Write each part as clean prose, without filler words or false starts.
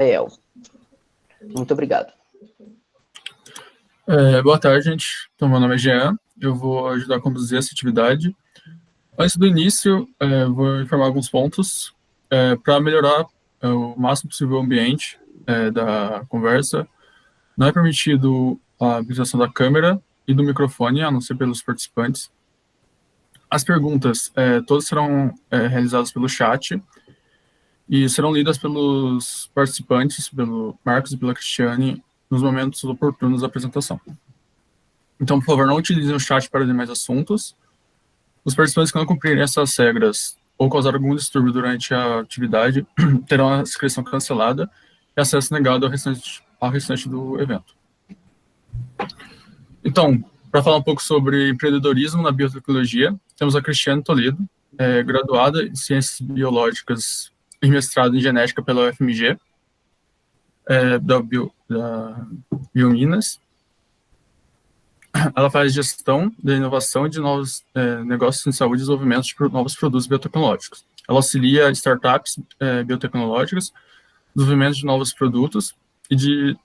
Rafael. Muito obrigado. Boa tarde, gente. Então, meu nome é Jean, eu vou ajudar a conduzir essa atividade. Antes do início, vou informar alguns pontos para melhorar o máximo possível o ambiente da conversa. Não é permitido a utilização da câmera e do microfone, a não ser pelos participantes. As perguntas, todas serão realizadas pelo chat e serão lidas pelos participantes, pelo Marcos e pela Cristiane, nos momentos oportunos da apresentação. Então, por favor, não utilizem o chat para demais assuntos. Os participantes que não cumprirem essas regras ou causar algum distúrbio durante a atividade terão a inscrição cancelada e acesso negado ao restante do evento. Então, para falar um pouco sobre empreendedorismo na biotecnologia, temos a Cristiane Toledo, graduada em Ciências Biológicas e mestrado em Genética pela UFMG, da Biominas. Ela faz gestão da inovação de novos negócios em saúde e desenvolvimento de novos produtos biotecnológicos. Ela auxilia startups biotecnológicas, desenvolvimento de novos produtos e de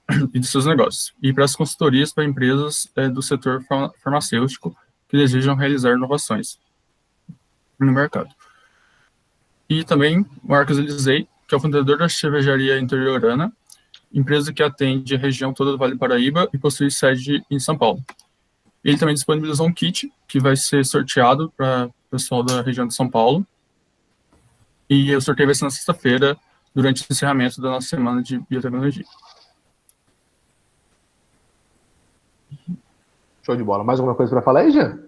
seus negócios, e presta consultorias para empresas do setor farmacêutico que desejam realizar inovações no mercado. E também Marcos Elisei, que é o fundador da Cervejaria Interiorana, empresa que atende a região toda do Vale do Paraíba e possui sede em São Paulo. Ele também disponibilizou um kit que vai ser sorteado para o pessoal da região de São Paulo. E o sorteio vai ser na sexta-feira, durante o encerramento da nossa semana de biotecnologia. Show de bola. Mais alguma coisa para falar aí, Jean?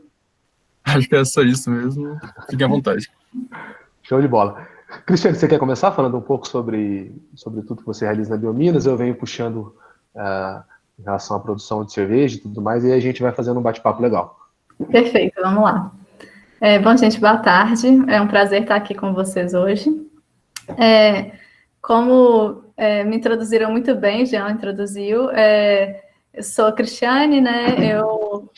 Acho que é só isso mesmo. Fiquem à vontade. Show de bola. Cristiane, você quer começar falando um pouco sobre tudo que você realiza na Biominas? Eu venho puxando em relação à produção de cerveja e tudo mais, e aí a gente vai fazendo um bate-papo legal. Perfeito, vamos lá. Bom, gente, boa tarde. É um prazer estar aqui com vocês hoje. Como me introduziram muito bem, Jean introduziu, eu sou a Cristiane, né? Eu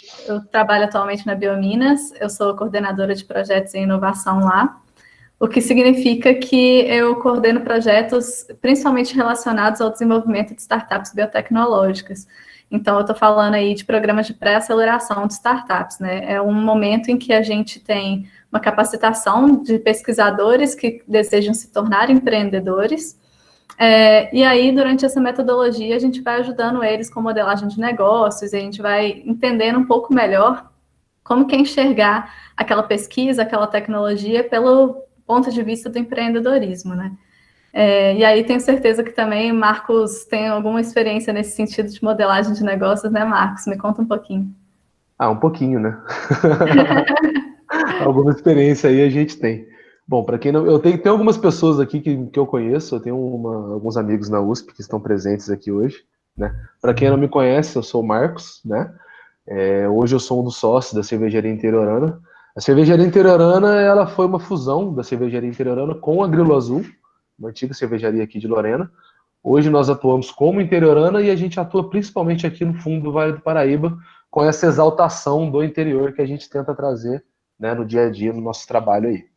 trabalho atualmente na Biominas, eu sou coordenadora de projetos em inovação lá, o que significa que eu coordeno projetos principalmente relacionados ao desenvolvimento de startups biotecnológicas. Então, eu estou falando aí de programas de pré-aceleração de startups, né? É um momento em que a gente tem uma capacitação de pesquisadores que desejam se tornar empreendedores, e aí, durante essa metodologia, a gente vai ajudando eles com modelagem de negócios, e a gente vai entendendo um pouco melhor como que é enxergar aquela pesquisa, aquela tecnologia pelo ponto de vista do empreendedorismo, né? E aí tenho certeza que também Marcos tem alguma experiência nesse sentido de modelagem de negócios, né, Marcos? Me conta um pouquinho. Um pouquinho, né? Alguma experiência aí a gente tem. Bom, para quem não... Tem algumas pessoas aqui que eu conheço, eu tenho alguns amigos na USP que estão presentes aqui hoje, né? Para quem não me conhece, eu sou o Marcos, né? Hoje eu sou um dos sócios da Cervejaria Interiorana. A Cervejaria Interiorana, ela foi uma fusão da Cervejaria Interiorana com a Grilo Azul, uma antiga cervejaria aqui de Lorena. Hoje nós atuamos como Interiorana e a gente atua principalmente aqui no fundo do Vale do Paraíba, com essa exaltação do interior que a gente tenta trazer, né, no dia a dia, no nosso trabalho aí.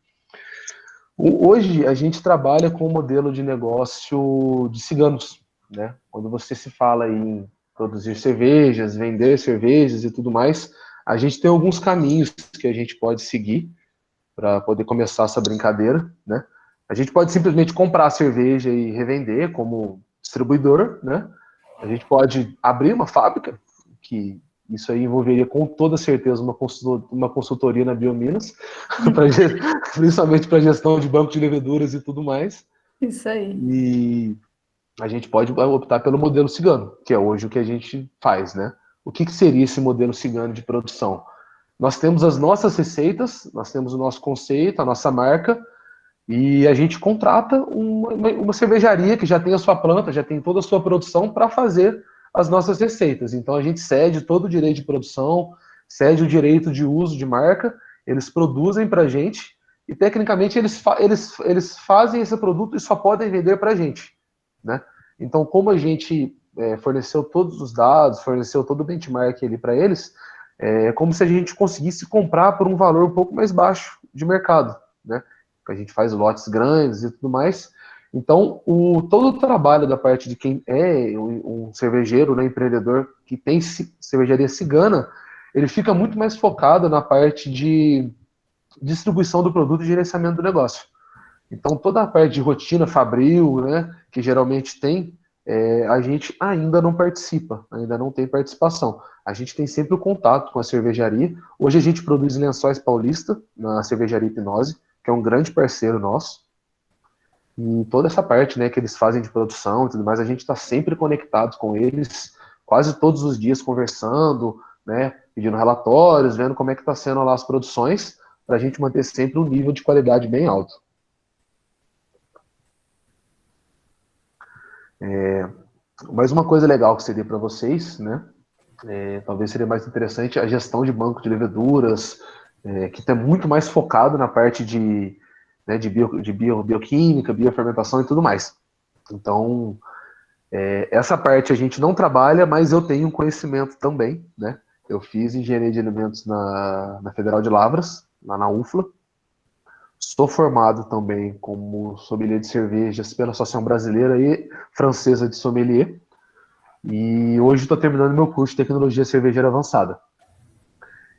Hoje a gente trabalha com um modelo de negócio de ciganos, né? Quando você se fala em produzir cervejas, vender cervejas e tudo mais, a gente tem alguns caminhos que a gente pode seguir para poder começar essa brincadeira, né? A gente pode simplesmente comprar a cerveja e revender como distribuidor, né? A gente pode abrir uma fábrica, que isso aí envolveria com toda certeza uma consultoria na Biominas, principalmente para gestão de banco de leveduras e tudo mais. Isso aí. E a gente pode optar pelo modelo cigano, que é hoje o que a gente faz, né? O que seria esse modelo cigano de produção? Nós temos as nossas receitas, nós temos o nosso conceito, a nossa marca, e a gente contrata uma cervejaria que já tem a sua planta, já tem toda a sua produção para fazer as nossas receitas. Então a gente cede todo o direito de produção, cede o direito de uso de marca, eles produzem para a gente e tecnicamente eles fazem esse produto e só podem vender para a gente, né? Então, como a gente forneceu todos os dados, forneceu todo o benchmark ali para eles, é como se a gente conseguisse comprar por um valor um pouco mais baixo de mercado, né? A gente faz lotes grandes e tudo mais. Então, todo o trabalho da parte de quem é um cervejeiro, né, empreendedor, que tem cervejaria cigana, ele fica muito mais focado na parte de distribuição do produto e gerenciamento do negócio. Então, toda a parte de rotina fabril, né, que geralmente tem, a gente ainda não participa, ainda não tem participação. A gente tem sempre o contato com a cervejaria. Hoje a gente produz Lençóis Paulista, na cervejaria Hipnose, que é um grande parceiro nosso. E toda essa parte, né, que eles fazem de produção e tudo mais, a gente está sempre conectado com eles, quase todos os dias conversando, né, pedindo relatórios, vendo como é que está sendo lá as produções, para a gente manter sempre um nível de qualidade bem alto. Mais uma coisa legal que seria para vocês, né, talvez seria mais interessante a gestão de banco de leveduras, que está muito mais focado na parte de bioquímica, biofermentação e tudo mais. Então, essa parte a gente não trabalha, mas eu tenho conhecimento também, né? Eu fiz engenharia de alimentos na Federal de Lavras, lá na UFLA. Sou formado também como sommelier de cervejas pela Associação Brasileira e Francesa de Sommelier. E hoje estou terminando meu curso de Tecnologia Cervejeira Avançada.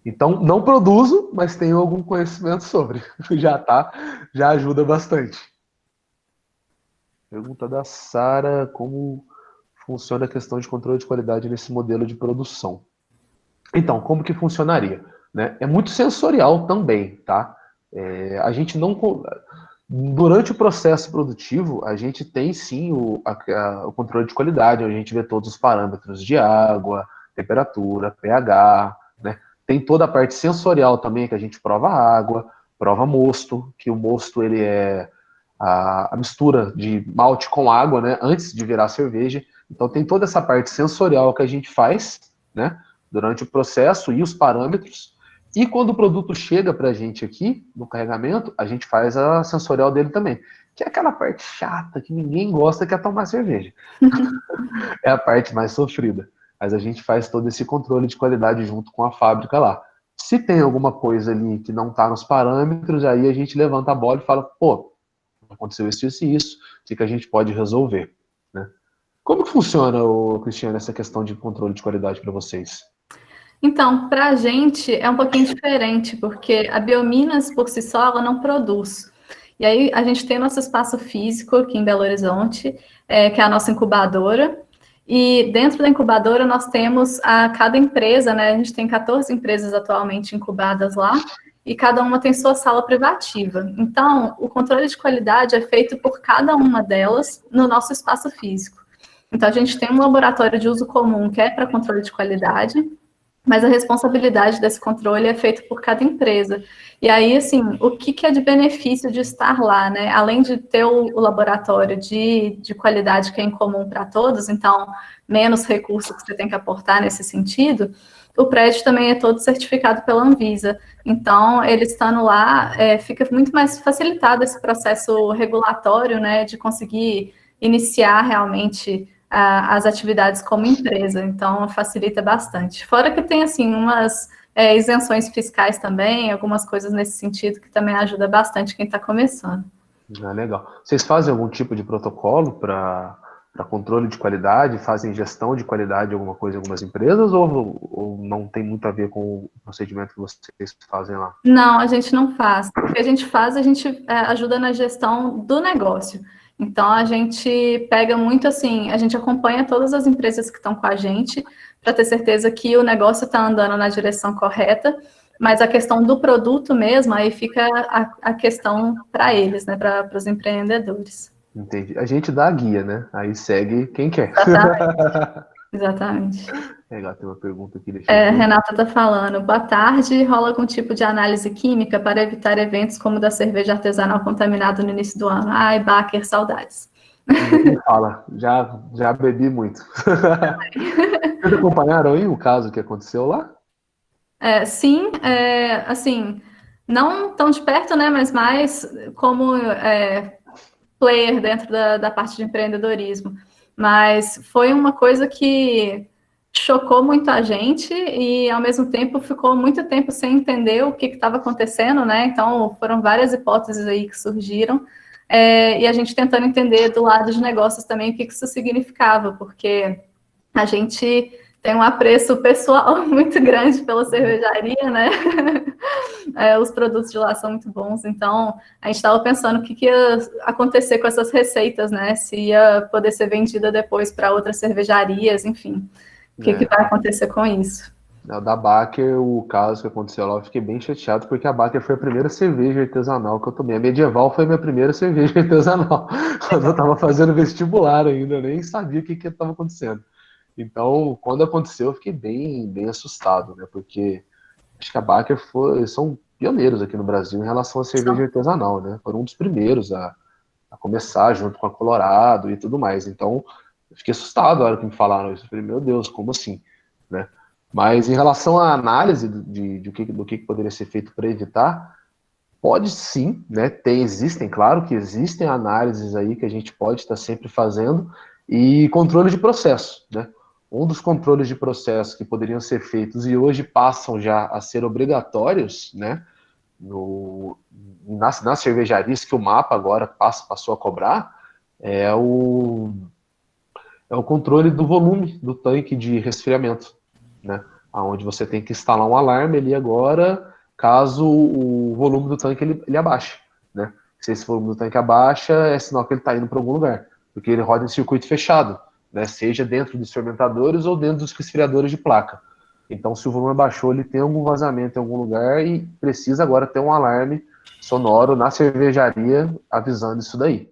Então, não produzo, mas tenho algum conhecimento sobre. Já ajuda bastante. Pergunta da Sara, como funciona a questão de controle de qualidade nesse modelo de produção? Então, como que funcionaria? Né? É muito sensorial também, tá? A gente não... Durante o processo produtivo, a gente tem sim o controle de qualidade, onde a gente vê todos os parâmetros de água, temperatura, pH, né? Tem toda a parte sensorial também, que a gente prova água, prova mosto, que o mosto ele é a mistura de malte com água, né, antes de virar cerveja. Então tem toda essa parte sensorial que a gente faz, né, durante o processo e os parâmetros. E quando o produto chega para a gente aqui, no carregamento, a gente faz a sensorial dele também, que é aquela parte chata que ninguém gosta, que é tomar cerveja. É a parte mais sofrida. Mas a gente faz todo esse controle de qualidade junto com a fábrica lá. Se tem alguma coisa ali que não está nos parâmetros, aí a gente levanta a bola e fala, pô, aconteceu isso e isso, o que a gente pode resolver, né? Como que funciona, Cristiano, essa questão de controle de qualidade para vocês? Então, para a gente é um pouquinho diferente, porque a Biominas, por si só, ela não produz. E aí a gente tem nosso espaço físico aqui em Belo Horizonte, que é a nossa incubadora, e dentro da incubadora nós temos cada empresa, né? A gente tem 14 empresas atualmente incubadas lá, e cada uma tem sua sala privativa. Então, o controle de qualidade é feito por cada uma delas no nosso espaço físico. Então, a gente tem um laboratório de uso comum que é para controle de qualidade, mas a responsabilidade desse controle é feita por cada empresa. E aí, assim, o que é de benefício de estar lá, né? Além de ter o laboratório de qualidade que é em comum para todos, então, menos recursos que você tem que aportar nesse sentido, o prédio também é todo certificado pela Anvisa. Então, ele estando lá, fica muito mais facilitado esse processo regulatório, né? De conseguir iniciar realmente as atividades como empresa, então facilita bastante. Fora que tem, assim, umas isenções fiscais também, algumas coisas nesse sentido que também ajuda bastante quem está começando. Legal. Vocês fazem algum tipo de protocolo para controle de qualidade, fazem gestão de qualidade, alguma coisa em algumas empresas, ou não tem muito a ver com o procedimento que vocês fazem lá? Não, a gente não faz. O que a gente faz, a gente ajuda na gestão do negócio. Então, a gente pega muito assim, a gente acompanha todas as empresas que estão com a gente para ter certeza que o negócio está andando na direção correta, mas a questão do produto mesmo, aí fica a questão para eles, né, para os empreendedores. Entendi. A gente dá a guia, né? Aí segue quem quer. Exatamente. Legal, tem uma pergunta aqui. Deixa eu ver. Renata está falando, boa tarde, rola algum tipo de análise química para evitar eventos como o da cerveja artesanal contaminada no início do ano? Ai, Baker, saudades. Ninguém fala, já bebi muito. Vocês acompanharam aí o caso que aconteceu lá? Sim, assim, não tão de perto, né, mas mais como player dentro da parte de empreendedorismo. Mas foi uma coisa que chocou muito a gente e, ao mesmo tempo, ficou muito tempo sem entender o que estava acontecendo, né? Então, foram várias hipóteses aí que surgiram e a gente tentando entender do lado de negócios também o que isso significava, porque a gente tem um apreço pessoal muito grande pela cervejaria, né? Os produtos de lá são muito bons, então a gente estava pensando o que ia acontecer com essas receitas, né? Se ia poder ser vendida depois para outras cervejarias, enfim. O que vai acontecer com isso? Da Baker, o caso que aconteceu lá, eu fiquei bem chateado, porque a Baker foi a primeira cerveja artesanal que eu tomei. A Medieval foi a minha primeira cerveja artesanal. Quando eu estava fazendo vestibular ainda, eu nem sabia o que estava acontecendo. Então, quando aconteceu, eu fiquei bem assustado, né? Porque acho que a Baker são pioneiros aqui no Brasil em relação à cerveja artesanal, né? Foram um dos primeiros a começar junto com a Colorado e tudo mais. Então, eu fiquei assustado na hora que me falaram isso. Eu falei, meu Deus, como assim? Né? Mas em relação à análise do que poderia ser feito para evitar, pode sim, né? Claro que existem análises aí que a gente pode estar sempre fazendo, e controle de processo, né? Um dos controles de processo que poderiam ser feitos e hoje passam já a ser obrigatórios, né? Nas cervejarias, que o mapa agora passou a cobrar, é o controle do volume do tanque de resfriamento, né? Onde você tem que instalar um alarme ali agora, caso o volume do tanque ele abaixe, né? Se esse volume do tanque abaixa, é sinal que ele está indo para algum lugar, porque ele roda em circuito fechado, né? Seja dentro dos fermentadores ou dentro dos resfriadores de placa. Então, se o volume abaixou, ele tem algum vazamento em algum lugar e precisa agora ter um alarme sonoro na cervejaria avisando isso daí,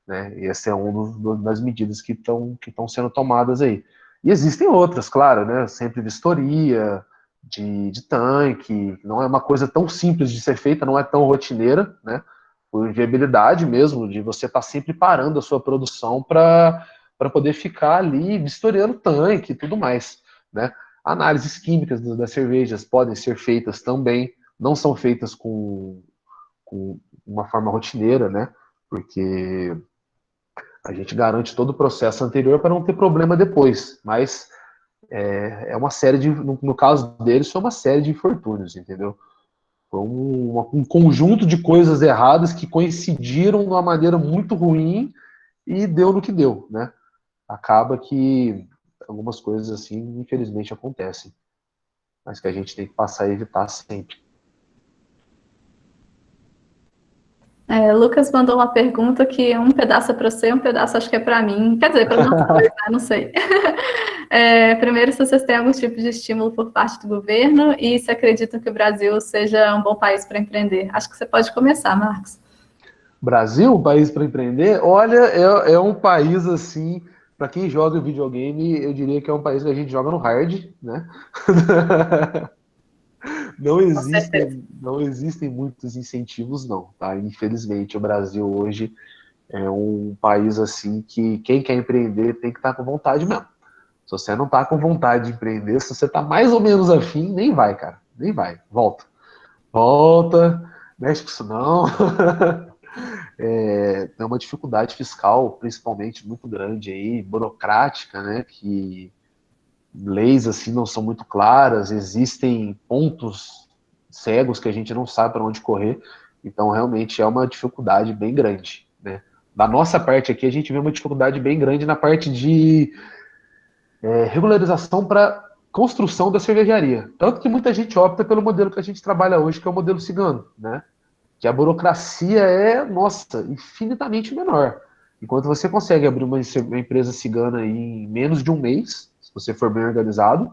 né? E essa é uma das medidas que estão sendo tomadas aí. E existem outras, claro, né? Sempre vistoria de tanque, não é uma coisa tão simples de ser feita, não é tão rotineira, né? Por viabilidade mesmo, de você estar sempre parando a sua produção para poder ficar ali vistoriando tanque e tudo mais, né? Análises químicas das cervejas podem ser feitas também, não são feitas com uma forma rotineira, né? Porque a gente garante todo o processo anterior para não ter problema depois, mas é uma série no caso deles, foi uma série de infortúnios, entendeu? Foi um conjunto de coisas erradas que coincidiram de uma maneira muito ruim e deu no que deu, né? Acaba que algumas coisas assim, infelizmente, acontecem, mas que a gente tem que passar a evitar sempre. Lucas mandou uma pergunta que um pedaço é para você, um pedaço acho que é para mim. Quer dizer, para nós dois, né? Não sei. Primeiro, se vocês têm algum tipo de estímulo por parte do governo e se acreditam que o Brasil seja um bom país para empreender. Acho que você pode começar, Marcos. Brasil, um país para empreender? Olha, é um país assim, para quem joga videogame, eu diria que é um país que a gente joga no hard, né? Não existem muitos incentivos, não, tá? Infelizmente, o Brasil hoje é um país assim que quem quer empreender tem que estar com vontade mesmo. Se você não está com vontade de empreender, se você está mais ou menos afim, nem vai, cara. Nem vai. Volta, mexe com isso não. Tem uma dificuldade fiscal, principalmente, muito grande aí, burocrática, né? Que leis assim não são muito claras, existem pontos cegos que a gente não sabe para onde correr, então realmente é uma dificuldade bem grande, né? Da nossa parte aqui, a gente vê uma dificuldade bem grande na parte de regularização para construção da cervejaria, tanto que muita gente opta pelo modelo que a gente trabalha hoje, que é o modelo cigano, né? Que a burocracia é, nossa, infinitamente menor. Enquanto você consegue abrir uma empresa cigana aí em menos de um mês, se você for bem organizado,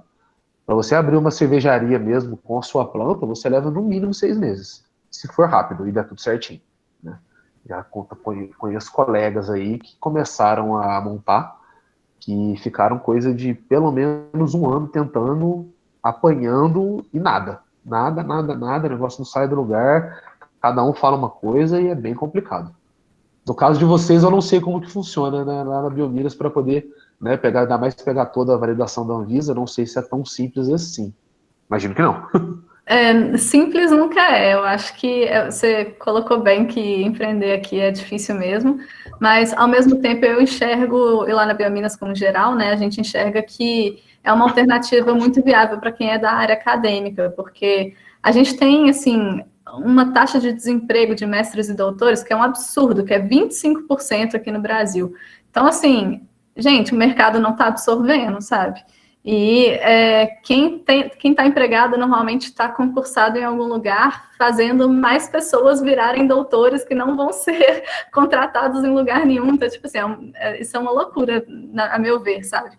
para você abrir uma cervejaria mesmo com a sua planta, você leva no mínimo 6 meses, se for rápido e der tudo certinho, né? Já conheço colegas aí que começaram a montar, que ficaram coisa de pelo menos um ano tentando, apanhando e nada, o negócio não sai do lugar, cada um fala uma coisa e é bem complicado. No caso de vocês, eu não sei como que funciona, né, lá na Biominas para poder, né, ainda mais pegar toda a validação da Anvisa, não sei se é tão simples assim. Imagino que não. Simples nunca é. Eu acho que você colocou bem que empreender aqui é difícil mesmo, mas ao mesmo tempo eu enxergo, e lá na Biominas como geral, né, a gente enxerga que é uma alternativa muito viável para quem é da área acadêmica, porque a gente tem, assim, uma taxa de desemprego de mestres e doutores que é um absurdo, que é 25% aqui no Brasil. Então, assim, gente, o mercado não está absorvendo, sabe? E quem está empregado normalmente está concursado em algum lugar, fazendo mais pessoas virarem doutores que não vão ser contratados em lugar nenhum. Então, tipo assim, isso é uma loucura, a meu ver, sabe?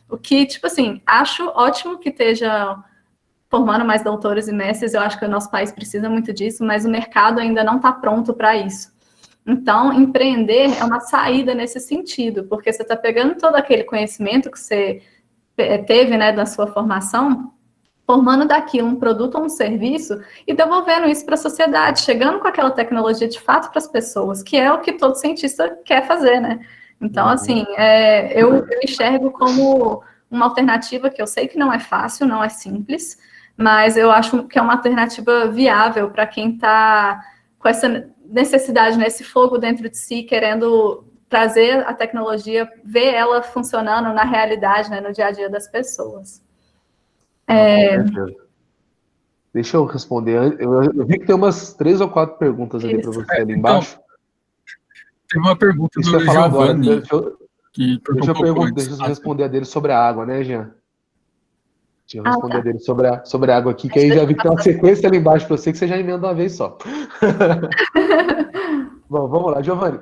O que, tipo assim, acho ótimo que esteja formando mais doutores e mestres, eu acho que o nosso país precisa muito disso, mas o mercado ainda não está pronto para isso. Então, empreender é uma saída nesse sentido, porque você está pegando todo aquele conhecimento que você teve, né, da sua formação, formando daquilo um produto ou um serviço e devolvendo isso para a sociedade, chegando com aquela tecnologia de fato para as pessoas, que é o que todo cientista quer fazer, né? Então, assim, eu enxergo como uma alternativa que eu sei que não é fácil, não é simples, mas eu acho que é uma alternativa viável para quem está com essa necessidade, né, esse fogo dentro de si, querendo trazer a tecnologia, ver ela funcionando na realidade, né, no dia a dia das pessoas. Deixa eu responder. Eu vi que tem umas 3 ou 4 perguntas ali para você ali embaixo. Tem uma pergunta Isso do vai falar agora. Giovanni. Deixa eu responder a dele sobre a água, né, Jean? Deixa eu responder a dele sobre a água aqui, que aí já vi que tem uma sequência ali embaixo para você, que você já emenda uma vez só. Bom, vamos lá, Giovanni.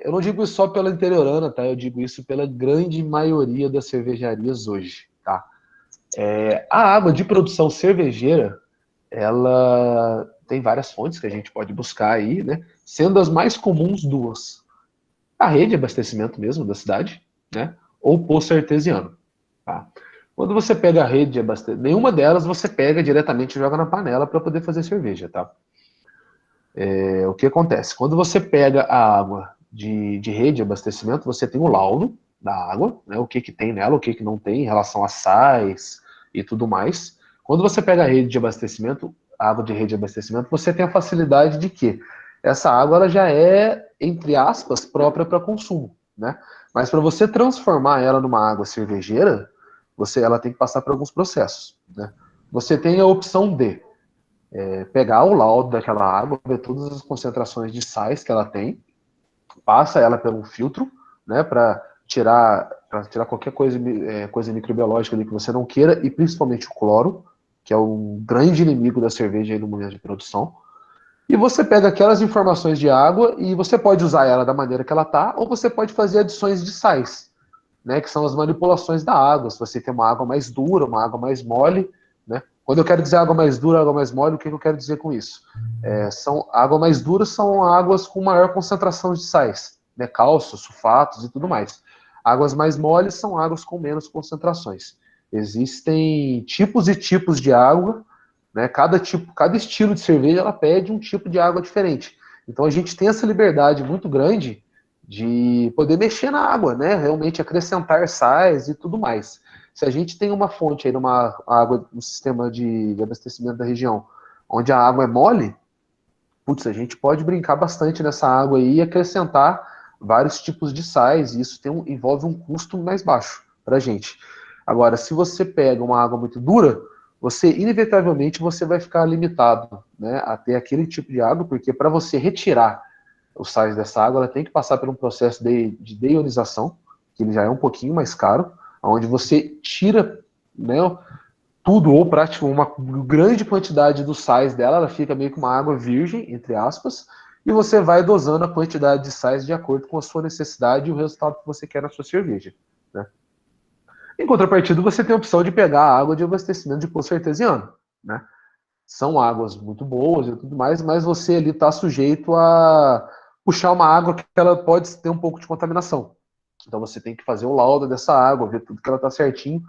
Eu não digo isso só pela interiorana, tá? Eu digo isso pela grande maioria das cervejarias hoje, tá? A água de produção cervejeira, ela tem várias fontes que a gente pode buscar aí, né? Sendo as mais comuns 2. A rede de abastecimento mesmo da cidade, né? Ou poço artesiano, tá? Quando você pega a rede de abastecimento, nenhuma delas você pega diretamente e joga na panela para poder fazer cerveja, tá? O que acontece? Quando você pega a água de rede de abastecimento, você tem o laudo da água, né? O que tem nela, o que não tem em relação a sais e tudo mais. Quando você pega a rede de abastecimento, a água de rede de abastecimento, você tem a facilidade de que essa água ela já é, entre aspas, própria para consumo, né? Mas para você transformar ela numa água cervejeira, ela tem que passar por alguns processos, né? Você tem a opção de pegar o laudo daquela água, ver todas as concentrações de sais que ela tem, passa ela por um filtro, né, para tirar qualquer coisa microbiológica ali que você não queira, e principalmente o cloro, que é um grande inimigo da cerveja aí no momento de produção. E você pega aquelas informações de água e você pode usar ela da maneira que ela está, ou você pode fazer adições de sais, né, que são as manipulações da água. Se você tem uma água mais dura, uma água mais mole, né? Quando eu quero dizer água mais dura, água mais mole, o que eu quero dizer com isso? Água mais dura são águas com maior concentração de sais, né, cálcio, sulfatos e tudo mais. Águas mais moles são águas com menos concentrações. Existem tipos e tipos de água, né? Cada estilo de cerveja ela pede um tipo de água diferente. Então a gente tem essa liberdade muito grande de poder mexer na água, né? Realmente acrescentar sais e tudo mais. Se a gente tem uma fonte aí, numa água, um sistema de abastecimento da região, onde a água é mole, putz, a gente pode brincar bastante nessa água aí e acrescentar vários tipos de sais, e isso envolve um custo mais baixo para a gente. Agora, se você pega uma água muito dura, inevitavelmente você vai ficar limitado, né, a ter aquele tipo de água, porque para você retirar os sais dessa água, ela tem que passar por um processo de deionização, que ele já é um pouquinho mais caro, onde você tira, né, tudo ou praticamente uma grande quantidade dos sais dela, ela fica meio que uma água virgem, entre aspas, e você vai dosando a quantidade de sais de acordo com a sua necessidade e o resultado que você quer na sua cerveja, né? Em contrapartida, você tem a opção de pegar a água de abastecimento de poço artesiano, né? São águas muito boas e tudo mais, mas você ali está sujeito a puxar uma água que ela pode ter um pouco de contaminação. Então você tem que fazer o laudo dessa água, ver tudo que ela está certinho,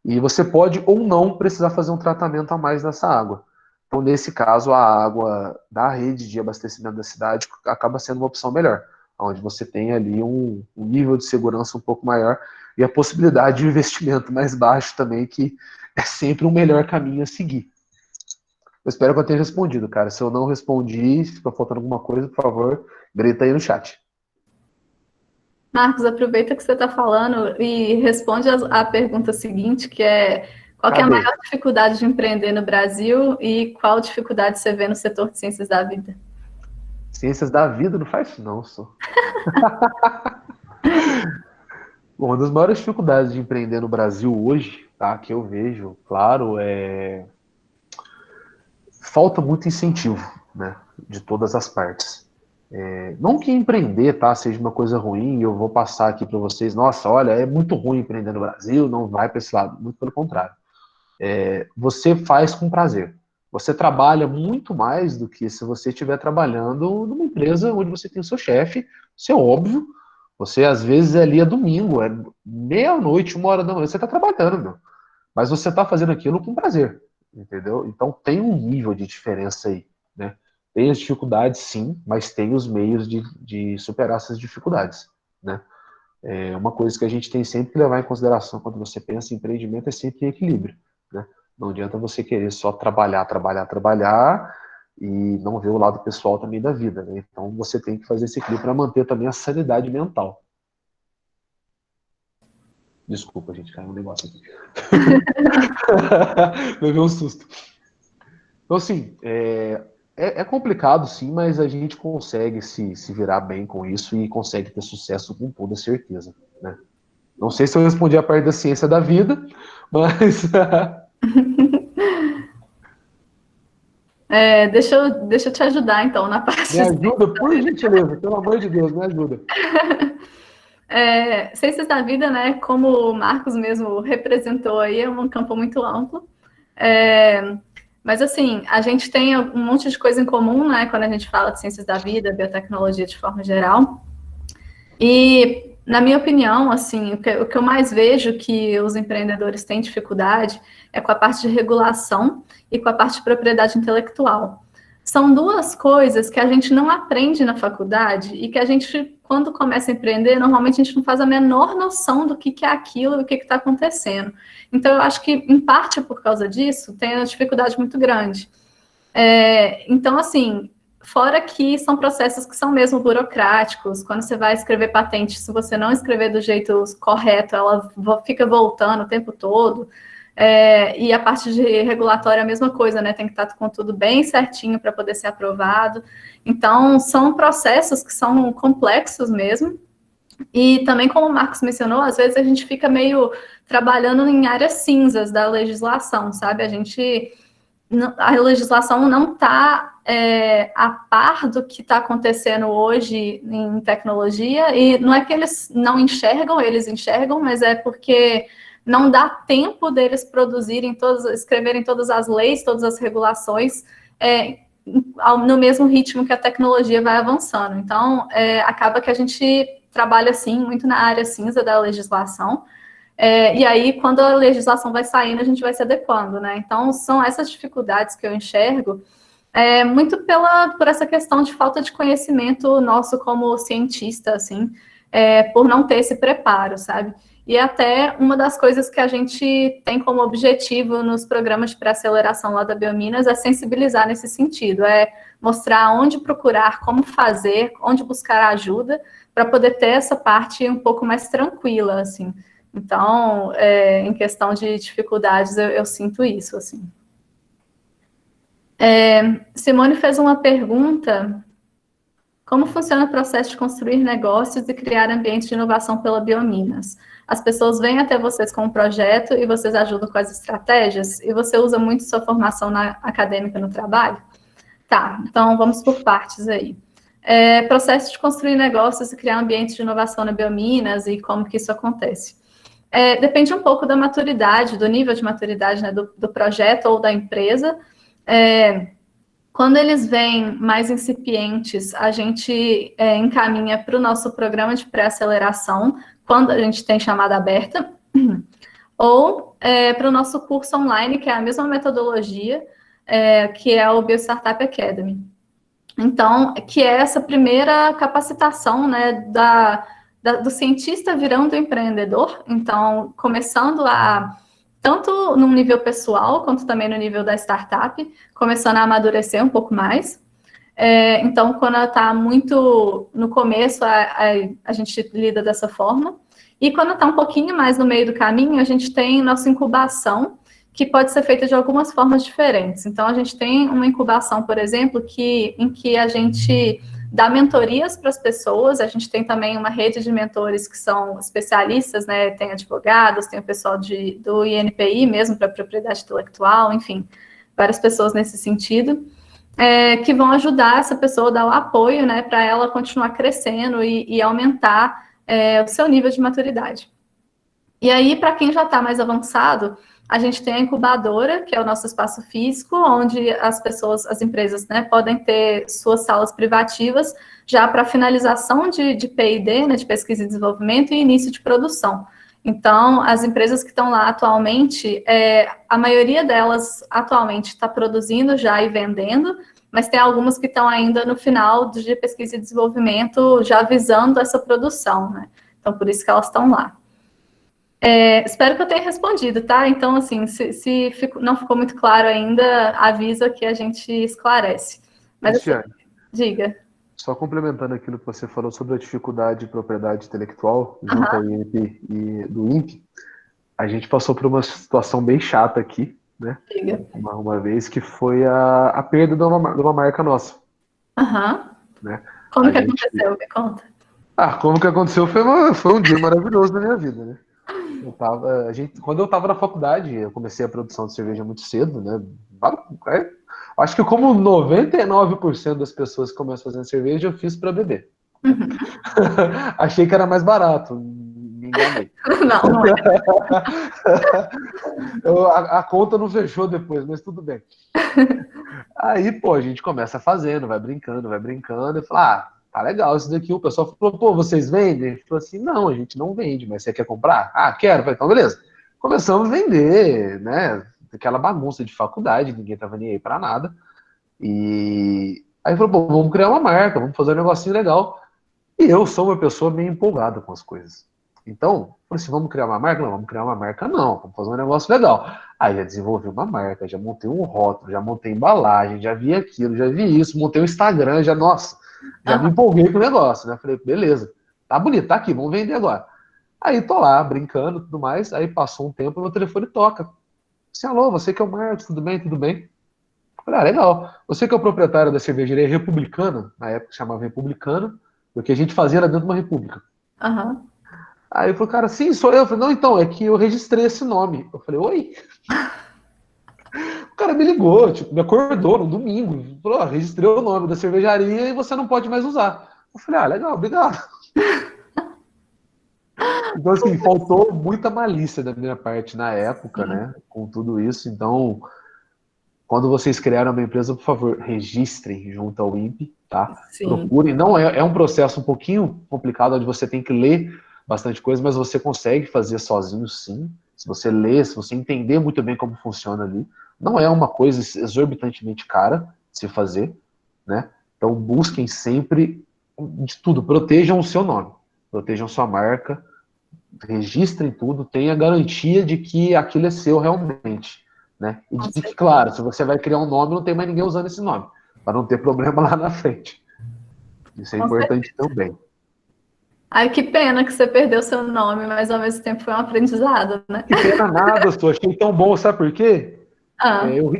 e você pode ou não precisar fazer um tratamento a mais nessa água. Então, nesse caso, a água da rede de abastecimento da cidade acaba sendo uma opção melhor, onde você tem ali um nível de segurança um pouco maior e a possibilidade de um investimento mais baixo também, que é sempre um melhor caminho a seguir. Eu espero que eu tenha respondido, cara. Se eu não respondi, se ficou faltando alguma coisa, por favor, grita aí no chat. Marcos, aproveita que você está falando e responde a pergunta seguinte, que é Qual que é a Cadê? maior dificuldade de empreender no Brasil e qual dificuldade você vê no setor de ciências da vida? Ciências da vida, não faz isso não, só. Bom, uma das maiores dificuldades de empreender no Brasil hoje, tá, que eu vejo, claro, falta muito incentivo, né, de todas as partes. Não que empreender, tá, seja uma coisa ruim, eu vou passar aqui para vocês, nossa, olha, é muito ruim empreender no Brasil, não vai para esse lado, muito pelo contrário. Você faz com prazer. Você trabalha muito mais do que se você estiver trabalhando numa empresa onde você tem o seu chefe, isso é óbvio. Você, às vezes, ali é domingo, é meia-noite, 1h da manhã, você está trabalhando, meu. Mas você está fazendo aquilo com prazer, entendeu? Então tem um nível de diferença aí, né? Tem as dificuldades, sim, mas tem os meios de superar essas dificuldades, né? Uma coisa que a gente tem sempre que levar em consideração quando você pensa em empreendimento é sempre equilíbrio, né? Não adianta você querer só trabalhar e não ver o lado pessoal também da vida, né? Então você tem que fazer esse equilíbrio para manter também a sanidade mental. Desculpa, gente, caiu um negócio aqui. Levei um susto. Então, assim, é complicado, sim, mas a gente consegue se virar bem com isso e consegue ter sucesso com toda certeza, né? Não sei se eu respondi a parte da ciência da vida, mas... Deixa eu te ajudar, então, na parte... Me ajuda, por gentileza, pelo amor de Deus, me ajuda. Ciências da vida, né, como o Marcos mesmo representou aí, é um campo muito amplo. Mas, assim, a gente tem um monte de coisa em comum, né, quando a gente fala de ciências da vida, biotecnologia de forma geral. E, na minha opinião, assim, o que eu mais vejo que os empreendedores têm dificuldade é com a parte de regulação e com a parte de propriedade intelectual. São duas coisas que a gente não aprende na faculdade e que a gente, quando começa a empreender, normalmente a gente não faz a menor noção do que é aquilo e o que está acontecendo. Então, eu acho que, em parte por causa disso, tem uma dificuldade muito grande. Então, assim, fora que são processos que são mesmo burocráticos, quando você vai escrever patente, se você não escrever do jeito correto, ela fica voltando o tempo todo. E a parte de regulatória é a mesma coisa, né? Tem que estar com tudo bem certinho para poder ser aprovado. Então, são processos que são complexos mesmo. E também, como o Marcos mencionou, às vezes a gente fica meio trabalhando em áreas cinzas da legislação, sabe? A legislação não está a par do que está acontecendo hoje em tecnologia, e não é que eles não enxergam, eles enxergam, mas é porque não dá tempo deles escreverem todas as leis, todas as regulações, no mesmo ritmo que a tecnologia vai avançando. Então, acaba que a gente trabalha, assim, muito na área cinza da legislação, e aí, quando a legislação vai saindo, a gente vai se adequando, né? Então, são essas dificuldades que eu enxergo, muito por essa questão de falta de conhecimento nosso como cientista, assim, por não ter esse preparo, sabe? E até uma das coisas que a gente tem como objetivo nos programas de pré-aceleração lá da Biominas é sensibilizar nesse sentido, mostrar onde procurar, como fazer, onde buscar ajuda, para poder ter essa parte um pouco mais tranquila, assim. Então, em questão de dificuldades, eu sinto isso, assim. Simone fez uma pergunta: como funciona o processo de construir negócios e criar ambientes de inovação pela Biominas? As pessoas vêm até vocês com um projeto e vocês ajudam com as estratégias? E você usa muito sua formação acadêmica no trabalho? Tá, então vamos por partes aí. Processo de construir negócios e criar ambientes de inovação na Biominas e como que isso acontece. Depende um pouco da maturidade, do nível de maturidade, né, do projeto ou da empresa. Quando eles vêm mais incipientes, a gente encaminha para o nosso programa de pré-aceleração, quando a gente tem chamada aberta, ou para o nosso curso online, que é a mesma metodologia, que é o BioStartup Academy. Então, que é essa primeira capacitação, né, do cientista virando empreendedor. Então, começando tanto no nível pessoal, quanto também no nível da startup, começando a amadurecer um pouco mais. Então, quando ela está muito no começo, a gente lida dessa forma. E quando está um pouquinho mais no meio do caminho, a gente tem nossa incubação, que pode ser feita de algumas formas diferentes. Então, a gente tem uma incubação, por exemplo, em que a gente dá mentorias para as pessoas, a gente tem também uma rede de mentores que são especialistas, né? Tem advogados, tem o pessoal do INPI mesmo, para propriedade intelectual, enfim, várias pessoas nesse sentido, que vão ajudar essa pessoa a dar o apoio, né, para ela continuar crescendo e aumentar o seu nível de maturidade. E aí, para quem já está mais avançado, a gente tem a incubadora, que é o nosso espaço físico, onde as empresas, né, podem ter suas salas privativas já para finalização de P&D, né, de pesquisa e desenvolvimento, e início de produção. Então, as empresas que estão lá atualmente, a maioria delas atualmente está produzindo já e vendendo, mas tem algumas que estão ainda no final de pesquisa e desenvolvimento, já visando essa produção, né? Então, por isso que elas estão lá. Espero que eu tenha respondido, tá? Então, assim, se não ficou muito claro ainda, avisa que a gente esclarece. Mas, assim, diga. Só complementando aquilo que você falou sobre a dificuldade de propriedade intelectual junto ao INPE e do INPE, a gente passou por uma situação bem chata aqui, né? Diga. Uma vez que foi a perda de uma marca nossa. Né? Como que aconteceu? Me conta. Como que aconteceu foi um dia maravilhoso da minha vida, né? Quando eu estava na faculdade, eu comecei a produção de cerveja muito cedo, né? Acho que como 99% das pessoas que começam fazendo cerveja, eu fiz para beber. Achei que era mais barato, me enganei. Não é. A conta não fechou depois, mas tudo bem. Aí, pô, a gente começa fazendo, vai brincando. Eu falo, tá legal isso daqui. O pessoal falou, pô, vocês vendem? Ele falou assim, não, a gente não vende, mas você quer comprar? Quero. Eu falei, então beleza. Começamos a vender, né? Aquela bagunça de faculdade, ninguém tava nem aí pra nada. E aí falou, pô, vamos criar uma marca, vamos fazer um negocinho legal. E eu sou uma pessoa meio empolgada com as coisas. Então, falei assim, vamos criar uma marca? Não, vamos criar uma marca não, vamos fazer um negócio legal. Aí já desenvolvi uma marca, já montei um rótulo, já montei embalagem, já vi aquilo, já vi isso, montei um Instagram, já me empolguei com o negócio, né? Falei, beleza, tá bonito, tá aqui, vamos vender agora. Aí tô lá, brincando e tudo mais, aí passou um tempo, meu telefone toca. Assim, alô, você que é o Marcos, tudo bem, tudo bem? Falei, legal. Você que é o proprietário da cervejaria Republicana, na época chamava Republicana, porque a gente fazia lá dentro de uma república. Aí eu falei, cara, sim, sou eu. Eu falei, não, então, é que eu registrei esse nome. Eu falei, oi? O cara me ligou, tipo, me acordou no domingo. Falou, registrei o nome da cervejaria e você não pode mais usar. Eu falei, legal, obrigado. Então, assim, faltou muita malícia da minha parte na época, né, com tudo isso. Então, quando vocês criaram uma empresa, por favor, registrem junto ao INPE, tá? Sim. Procurem. Não é um processo um pouquinho complicado, onde você tem que ler bastante coisa, mas você consegue fazer sozinho, sim. Se você ler, se você entender muito bem como funciona ali. Não é uma coisa exorbitantemente cara de se fazer, né? Então, busquem sempre de tudo. Protejam o seu nome, protejam sua marca, registrem tudo, tenha garantia de que aquilo é seu realmente, né? E de que, claro, se você vai criar um nome, não tem mais ninguém usando esse nome, para não ter problema lá na frente. Isso é importante também. Ai, que pena que você perdeu seu nome, mas ao mesmo tempo foi um aprendizado, né? Que pena nada, eu achei tão bom, sabe por quê?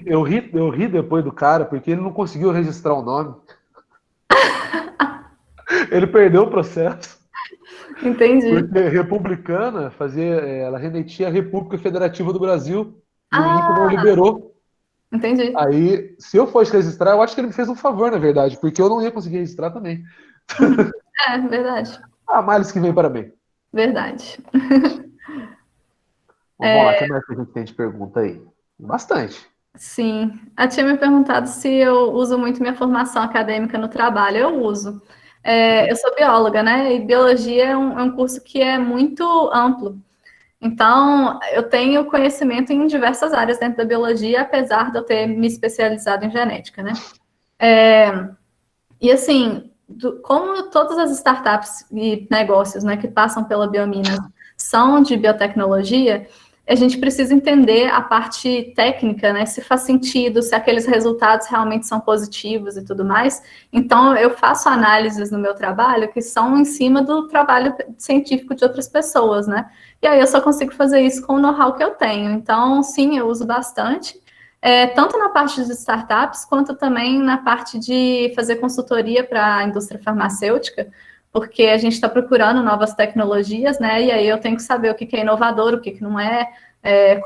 Eu ri depois do cara, porque ele não conseguiu registrar o nome. Ele perdeu o processo. Entendi. Porque Republicana ela remetia à República Federativa do Brasil, e o INPE não liberou. Entendi. Aí, se eu fosse registrar, eu acho que ele me fez um favor, na verdade, porque eu não ia conseguir registrar também. Verdade. Males que vem para bem. Verdade. Vamos lá, o que mais que a gente tem de pergunta aí? Bastante. Sim. A tia me perguntado se eu uso muito minha formação acadêmica no trabalho. Eu uso. Eu sou bióloga, né? E biologia é um curso que é muito amplo. Então, eu tenho conhecimento em diversas áreas dentro da biologia, apesar de eu ter me especializado em genética, né? E assim, como todas as startups e negócios, né, que passam pela Biominas são de biotecnologia, a gente precisa entender a parte técnica, né? Se faz sentido, se aqueles resultados realmente são positivos e tudo mais. Então, eu faço análises no meu trabalho que são em cima do trabalho científico de outras pessoas, né? E aí eu só consigo fazer isso com o know-how que eu tenho. Então, sim, eu uso bastante, tanto na parte de startups, quanto também na parte de fazer consultoria para a indústria farmacêutica, porque a gente está procurando novas tecnologias, né? E aí eu tenho que saber o que é inovador, o que não é,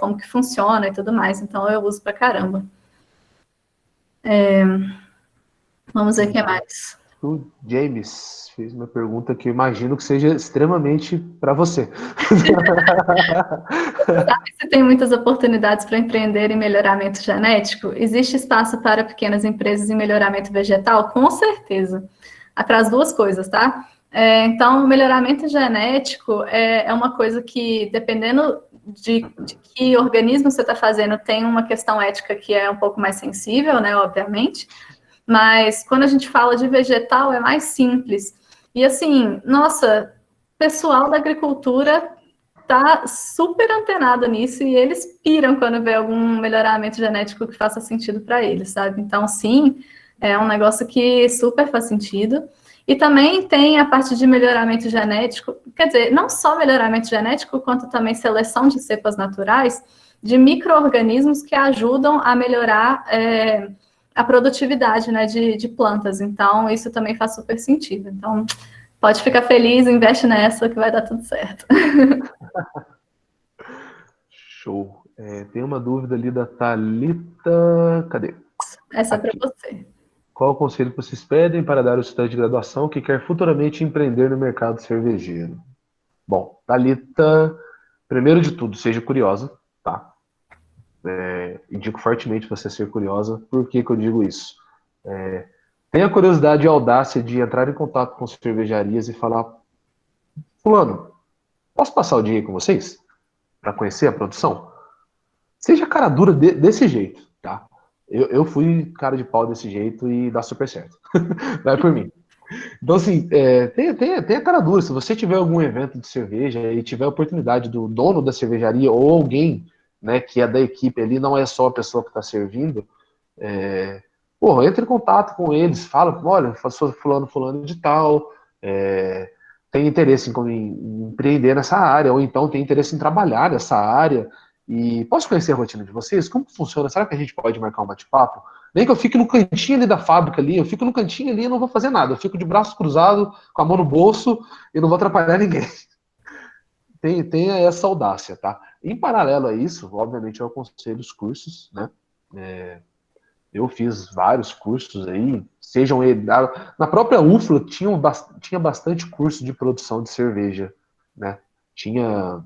como que funciona e tudo mais. Então eu uso pra caramba. Vamos ver o que mais. O James fez uma pergunta que eu imagino que seja extremamente para você. Sabe se tem muitas oportunidades para empreender em melhoramento genético? Existe espaço para pequenas empresas em melhoramento vegetal? Com certeza. Para as duas coisas, tá? Então, o melhoramento genético é uma coisa que, dependendo de que organismo você está fazendo, tem uma questão ética que é um pouco mais sensível, né, obviamente, mas quando a gente fala de vegetal é mais simples. E assim, nossa, o pessoal da agricultura tá super antenado nisso e eles piram quando vê algum melhoramento genético que faça sentido para eles, sabe? Então, sim, é um negócio que super faz sentido. E também tem a parte de melhoramento genético, quer dizer, não só melhoramento genético, quanto também seleção de cepas naturais de micro-organismos que ajudam a melhorar a produtividade, né, de plantas. Então, isso também faz super sentido. Então, pode ficar feliz, investe nessa que vai dar tudo certo. Show. Tem uma dúvida ali da Thalita. Cadê? Essa é para você. Qual o conselho que vocês pedem para dar o estudante de graduação que quer futuramente empreender no mercado cervejeiro? Bom, Thalita, primeiro de tudo, seja curiosa, tá? Indico fortemente você ser curiosa. Por que que eu digo isso? Tenha curiosidade e audácia de entrar em contato com cervejarias e falar: fulano, posso passar o dia aí com vocês? Para conhecer a produção? Seja cara dura desse jeito, tá? Eu fui cara de pau desse jeito e dá super certo. Vai por mim. Então, assim, tenha cara dura. Se você tiver algum evento de cerveja e tiver a oportunidade do dono da cervejaria ou alguém, né, que é da equipe ali, não é só a pessoa que está servindo, entre em contato com eles, fala: olha, sou fulano de tal, tem interesse em empreender nessa área, ou então tem interesse em trabalhar nessa área, e posso conhecer a rotina de vocês? Como que funciona? Será que a gente pode marcar um bate-papo? Nem que eu fique no cantinho ali da fábrica ali, eu fico no cantinho ali e não vou fazer nada, eu fico de braço cruzado, com a mão no bolso, e não vou atrapalhar ninguém. Tenha essa audácia, tá? Em paralelo a isso, obviamente eu aconselho os cursos, né? Eu fiz vários cursos aí, sejam eles... Na própria UFLA tinha bastante curso de produção de cerveja, né? Tinha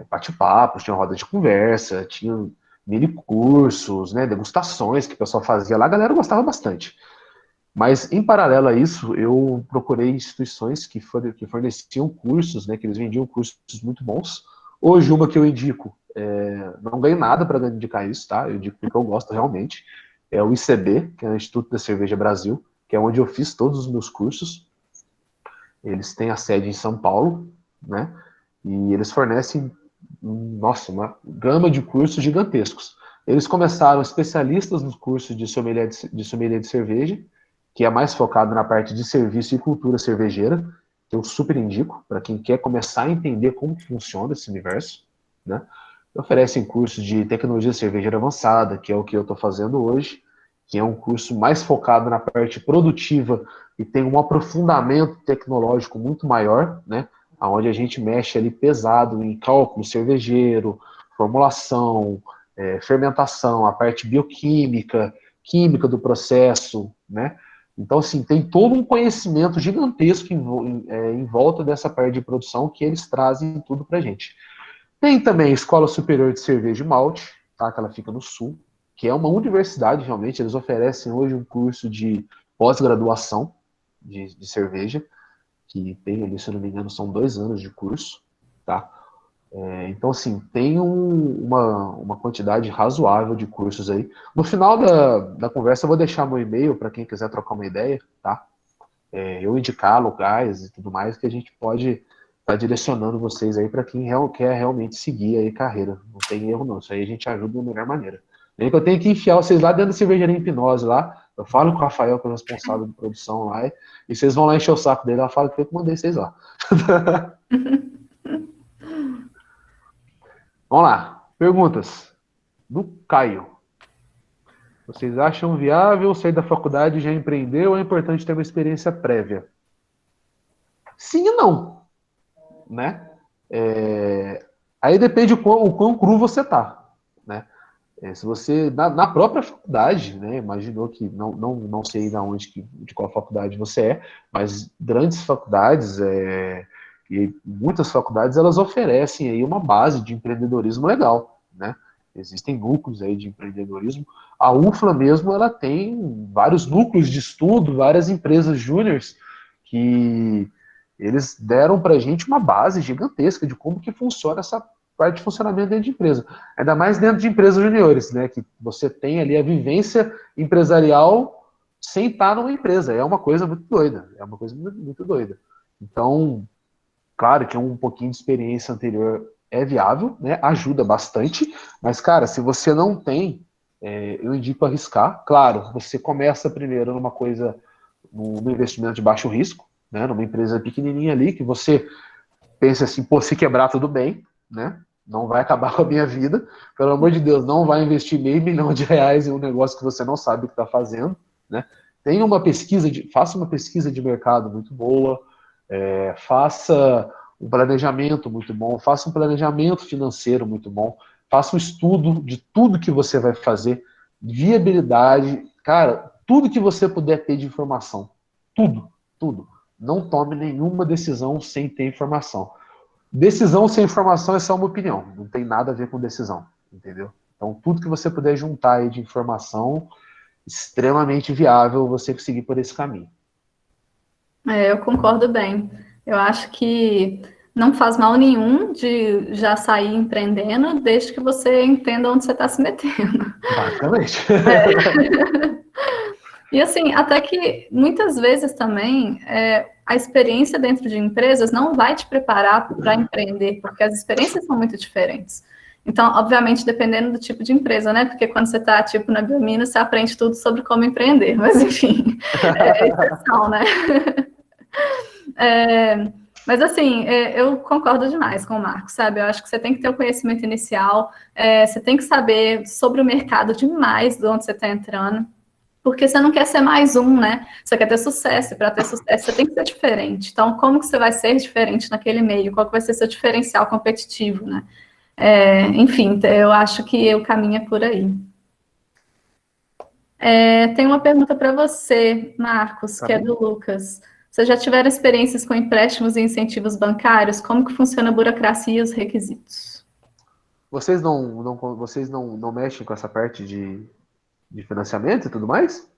bate-papos, tinha roda de conversa, tinha mini cursos, né? Degustações que o pessoal fazia lá, a galera gostava bastante. Mas, em paralelo a isso, eu procurei instituições que forneciam cursos, né? Que eles vendiam cursos muito bons. Hoje, uma que eu indico, não ganho nada para indicar isso, tá? Eu indico porque eu gosto realmente. É o ICB, que é o Instituto da Cerveja Brasil, que é onde eu fiz todos os meus cursos. Eles têm a sede em São Paulo, né? E eles fornecem, nossa, uma gama de cursos gigantescos. Eles começaram especialistas nos cursos de sommelier de cerveja, que é mais focado na parte de serviço e cultura cervejeira, que eu super indico para quem quer começar a entender como funciona esse universo, né? Oferecem cursos de tecnologia cervejeira avançada, que é o que eu estou fazendo hoje, que é um curso mais focado na parte produtiva e tem um aprofundamento tecnológico muito maior, né? Onde a gente mexe ali pesado em cálculo cervejeiro, formulação, fermentação, a parte bioquímica, química do processo, né? Então, assim, tem todo um conhecimento gigantesco em volta dessa parte de produção que eles trazem tudo pra gente. Tem também a Escola Superior de Cerveja e Malte, tá? Que ela fica no Sul, que é uma universidade, realmente. Eles oferecem hoje um curso de pós-graduação de cerveja, que tem ali, se eu não me engano, são 2 anos de curso, tá? Então, assim, tem uma quantidade razoável de cursos aí. No final da conversa, eu vou deixar meu e-mail para quem quiser trocar uma ideia, tá? Eu indicar lugares e tudo mais que a gente pode tá direcionando vocês aí para quem quer realmente seguir aí carreira. Não tem erro não, isso aí a gente ajuda da melhor maneira. Nem que eu tenho que enfiar vocês lá dentro da cervejaria Hipnose lá, eu falo com o Rafael, que é o responsável de produção lá, e vocês vão lá encher o saco dele, ela fala que eu mandei vocês lá. Vamos lá, perguntas do Caio. Vocês acham viável sair da faculdade e já empreender ou é importante ter uma experiência prévia? Sim e não, né? Aí depende o quão cru você tá, né? Se você, na própria faculdade, né, imaginou que, não sei de qual faculdade você é, mas grandes faculdades, e muitas faculdades, elas oferecem aí uma base de empreendedorismo legal, né? Existem núcleos aí de empreendedorismo. A UFLA mesmo, ela tem vários núcleos de estudo, várias empresas júniores que eles deram pra gente uma base gigantesca de como que funciona essa parte de funcionamento dentro de empresa. Ainda mais dentro de empresas juniores, né? Que você tem ali a vivência empresarial sem estar numa empresa. É uma coisa muito doida. É uma coisa muito, muito doida. Então, claro que um pouquinho de experiência anterior é viável, né? Ajuda bastante. Mas, cara, se você não tem, eu indico arriscar. Claro, você começa primeiro numa coisa, num investimento de baixo risco, né? Numa empresa pequenininha ali, que você pensa assim, pô, se quebrar tudo bem, né? Não vai acabar com a minha vida. Pelo amor de Deus, não vai investir R$500 milhões em um negócio que você não sabe o que está fazendo, né? Faça uma pesquisa de mercado muito boa, faça um planejamento muito bom, faça um planejamento financeiro muito bom, faça um estudo de tudo que você vai fazer, viabilidade, cara, tudo que você puder ter de informação, tudo, tudo. Não tome nenhuma decisão sem ter informação. Decisão sem informação é só uma opinião, não tem nada a ver com decisão, entendeu? Então, tudo que você puder juntar aí de informação, extremamente viável você conseguir por esse caminho. Eu concordo bem. Eu acho que não faz mal nenhum de já sair empreendendo, desde que você entenda onde você está se metendo. Basicamente. E assim, até que muitas vezes também a experiência dentro de empresas não vai te preparar para empreender, porque as experiências são muito diferentes. Então, obviamente, dependendo do tipo de empresa, né? Porque quando você está, tipo, na Biomina, você aprende tudo sobre como empreender. Mas, enfim, é exceção, né? Mas, assim, eu concordo demais com o Marcos, sabe? Eu acho que você tem que ter o conhecimento inicial, você tem que saber sobre o mercado demais de onde você está entrando, porque você não quer ser mais um, né? Você quer ter sucesso, e para ter sucesso você tem que ser diferente. Então, como que você vai ser diferente naquele meio? Qual que vai ser seu diferencial competitivo, né? Enfim, eu acho que o caminho é por aí. Tem uma pergunta para você, Marcos, que é do Lucas. Vocês já tiveram experiências com empréstimos e incentivos bancários? Como que funciona a burocracia e os requisitos? Vocês não mexem com essa parte de financiamento e tudo mais?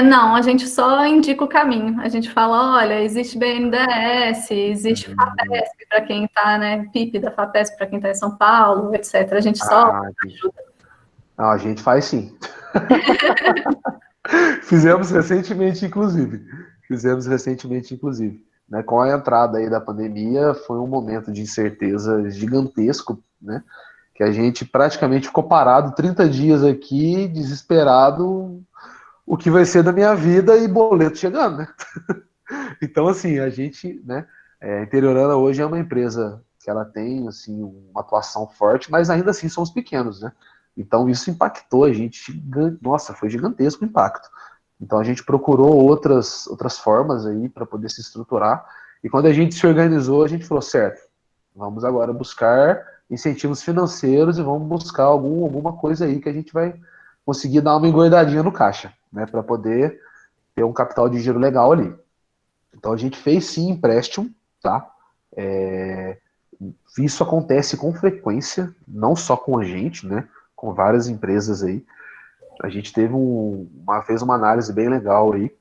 Não, a gente só indica o caminho. A gente fala, olha, existe BNDES, existe FAPESP para quem está, né? PIP da FAPESP para quem está em São Paulo, etc. A gente só ajuda. Não, a gente faz sim. Fizemos recentemente, inclusive. Né? Com a entrada aí da pandemia, foi um momento de incerteza gigantesco, né? Que a gente praticamente ficou parado 30 dias aqui, desesperado, o que vai ser da minha vida e boleto chegando, né? Então, assim, a gente, né, Interiorana hoje é uma empresa que ela tem, assim, uma atuação forte, mas ainda assim somos pequenos, né? Então, isso impactou a gente, nossa, foi gigantesco o impacto. Então, a gente procurou outras formas aí para poder se estruturar, e quando a gente se organizou, a gente falou, certo, vamos agora buscar incentivos financeiros e vamos buscar alguma coisa aí que a gente vai conseguir dar uma engordadinha no caixa, né, para poder ter um capital de giro legal ali. Então a gente fez sim empréstimo, tá? Isso acontece com frequência, não só com a gente, né, com várias empresas aí. A gente teve fez uma análise bem legal aí.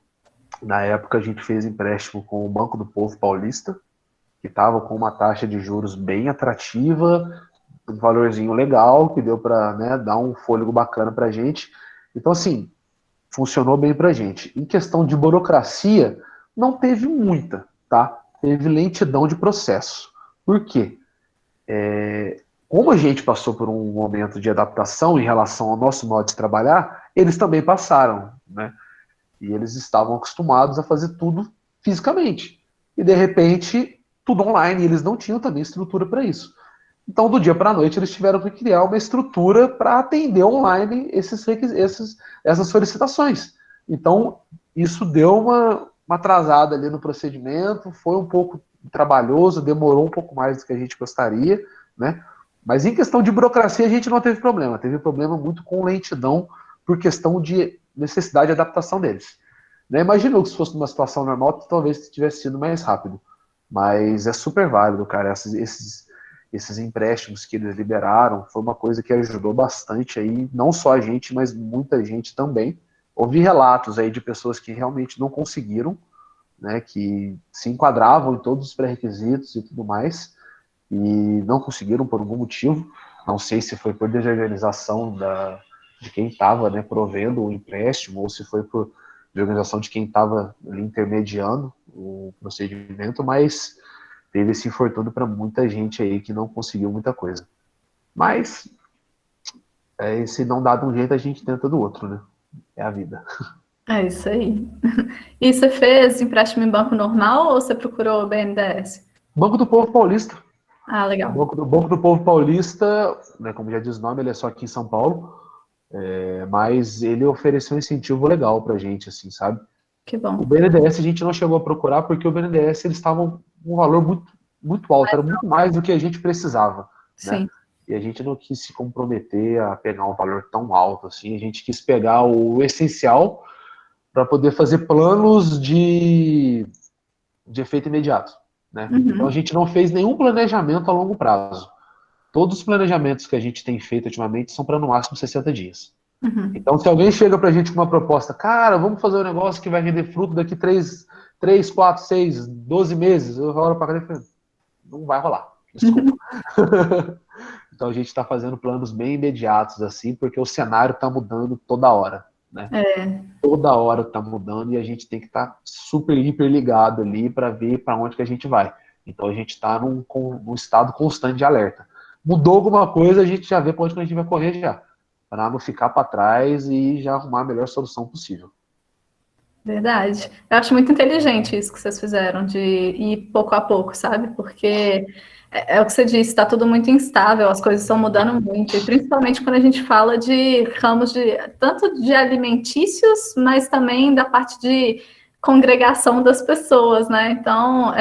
Na época a gente fez empréstimo com o Banco do Povo Paulista, que estava com uma taxa de juros bem atrativa, um valorzinho legal, que deu para, né, dar um fôlego bacana para a gente. Então, assim, funcionou bem para a gente. Em questão de burocracia, não teve muita, tá? teve lentidão de processo. Por quê? Como a gente passou por um momento de adaptação em relação ao nosso modo de trabalhar, eles também passaram, né? E eles estavam acostumados a fazer tudo fisicamente. E, de repente, tudo online, e eles não tinham também estrutura para isso. Então, do dia para a noite, eles tiveram que criar uma estrutura para atender online essas solicitações. Então, isso deu uma atrasada ali no procedimento, foi um pouco trabalhoso, demorou um pouco mais do que a gente gostaria, né? Mas em questão de burocracia, a gente não teve problema. Teve problema muito com lentidão por questão de necessidade de adaptação deles. Né? Imaginou que se fosse numa situação normal, talvez tivesse sido mais rápido. Mas é super válido, cara. Esses empréstimos que eles liberaram foi uma coisa que ajudou bastante aí, não só a gente, mas muita gente também. Ouvi relatos aí de pessoas que realmente não conseguiram, né, que se enquadravam em todos os pré-requisitos e tudo mais, e não conseguiram por algum motivo. Não sei se foi por desorganização de quem estava, né, provendo o empréstimo, ou se foi por desorganização de quem estava intermediando o procedimento, mas teve esse infortúnio para muita gente aí que não conseguiu muita coisa. Mas, se não dá de um jeito, a gente tenta do outro, né? É a vida. É isso aí. E você fez empréstimo em banco normal ou você procurou o BNDES? Banco do Povo Paulista. Ah, legal. O Banco do Povo Paulista, né, como já diz o nome, ele é só aqui em São Paulo, mas ele ofereceu um incentivo legal pra gente, assim, sabe? Que bom. O BNDES a gente não chegou a procurar porque o BNDES eles estavam com um valor muito, muito alto, era muito mais do que a gente precisava, né? Sim. E a gente não quis se comprometer a pegar um valor tão alto assim, a gente quis pegar o essencial para poder fazer planos de efeito imediato, né? Uhum. Então a gente não fez nenhum planejamento a longo prazo. Todos os planejamentos que a gente tem feito ultimamente são para no máximo 60 dias. Uhum. Então, se alguém chega pra gente com uma proposta, cara, vamos fazer um negócio que vai render fruto daqui 3, 4, 6, 12 meses, eu olho pra cara e falo, não vai rolar, desculpa. Então, a gente está fazendo planos bem imediatos, assim, porque o cenário está mudando toda hora, né? Toda hora está mudando e a gente tem que estar super, hiper ligado ali para ver para onde que a gente vai. Então, a gente está num estado constante de alerta. Mudou alguma coisa, a gente já vê para onde que a gente vai correr já. Para não ficar para trás e já arrumar a melhor solução possível. Verdade. Eu acho muito inteligente isso que vocês fizeram, de ir pouco a pouco, sabe? Porque é o que você disse, está tudo muito instável, as coisas estão mudando muito, e principalmente quando a gente fala de ramos tanto de alimentícios, mas também da parte de congregação das pessoas, né? Então,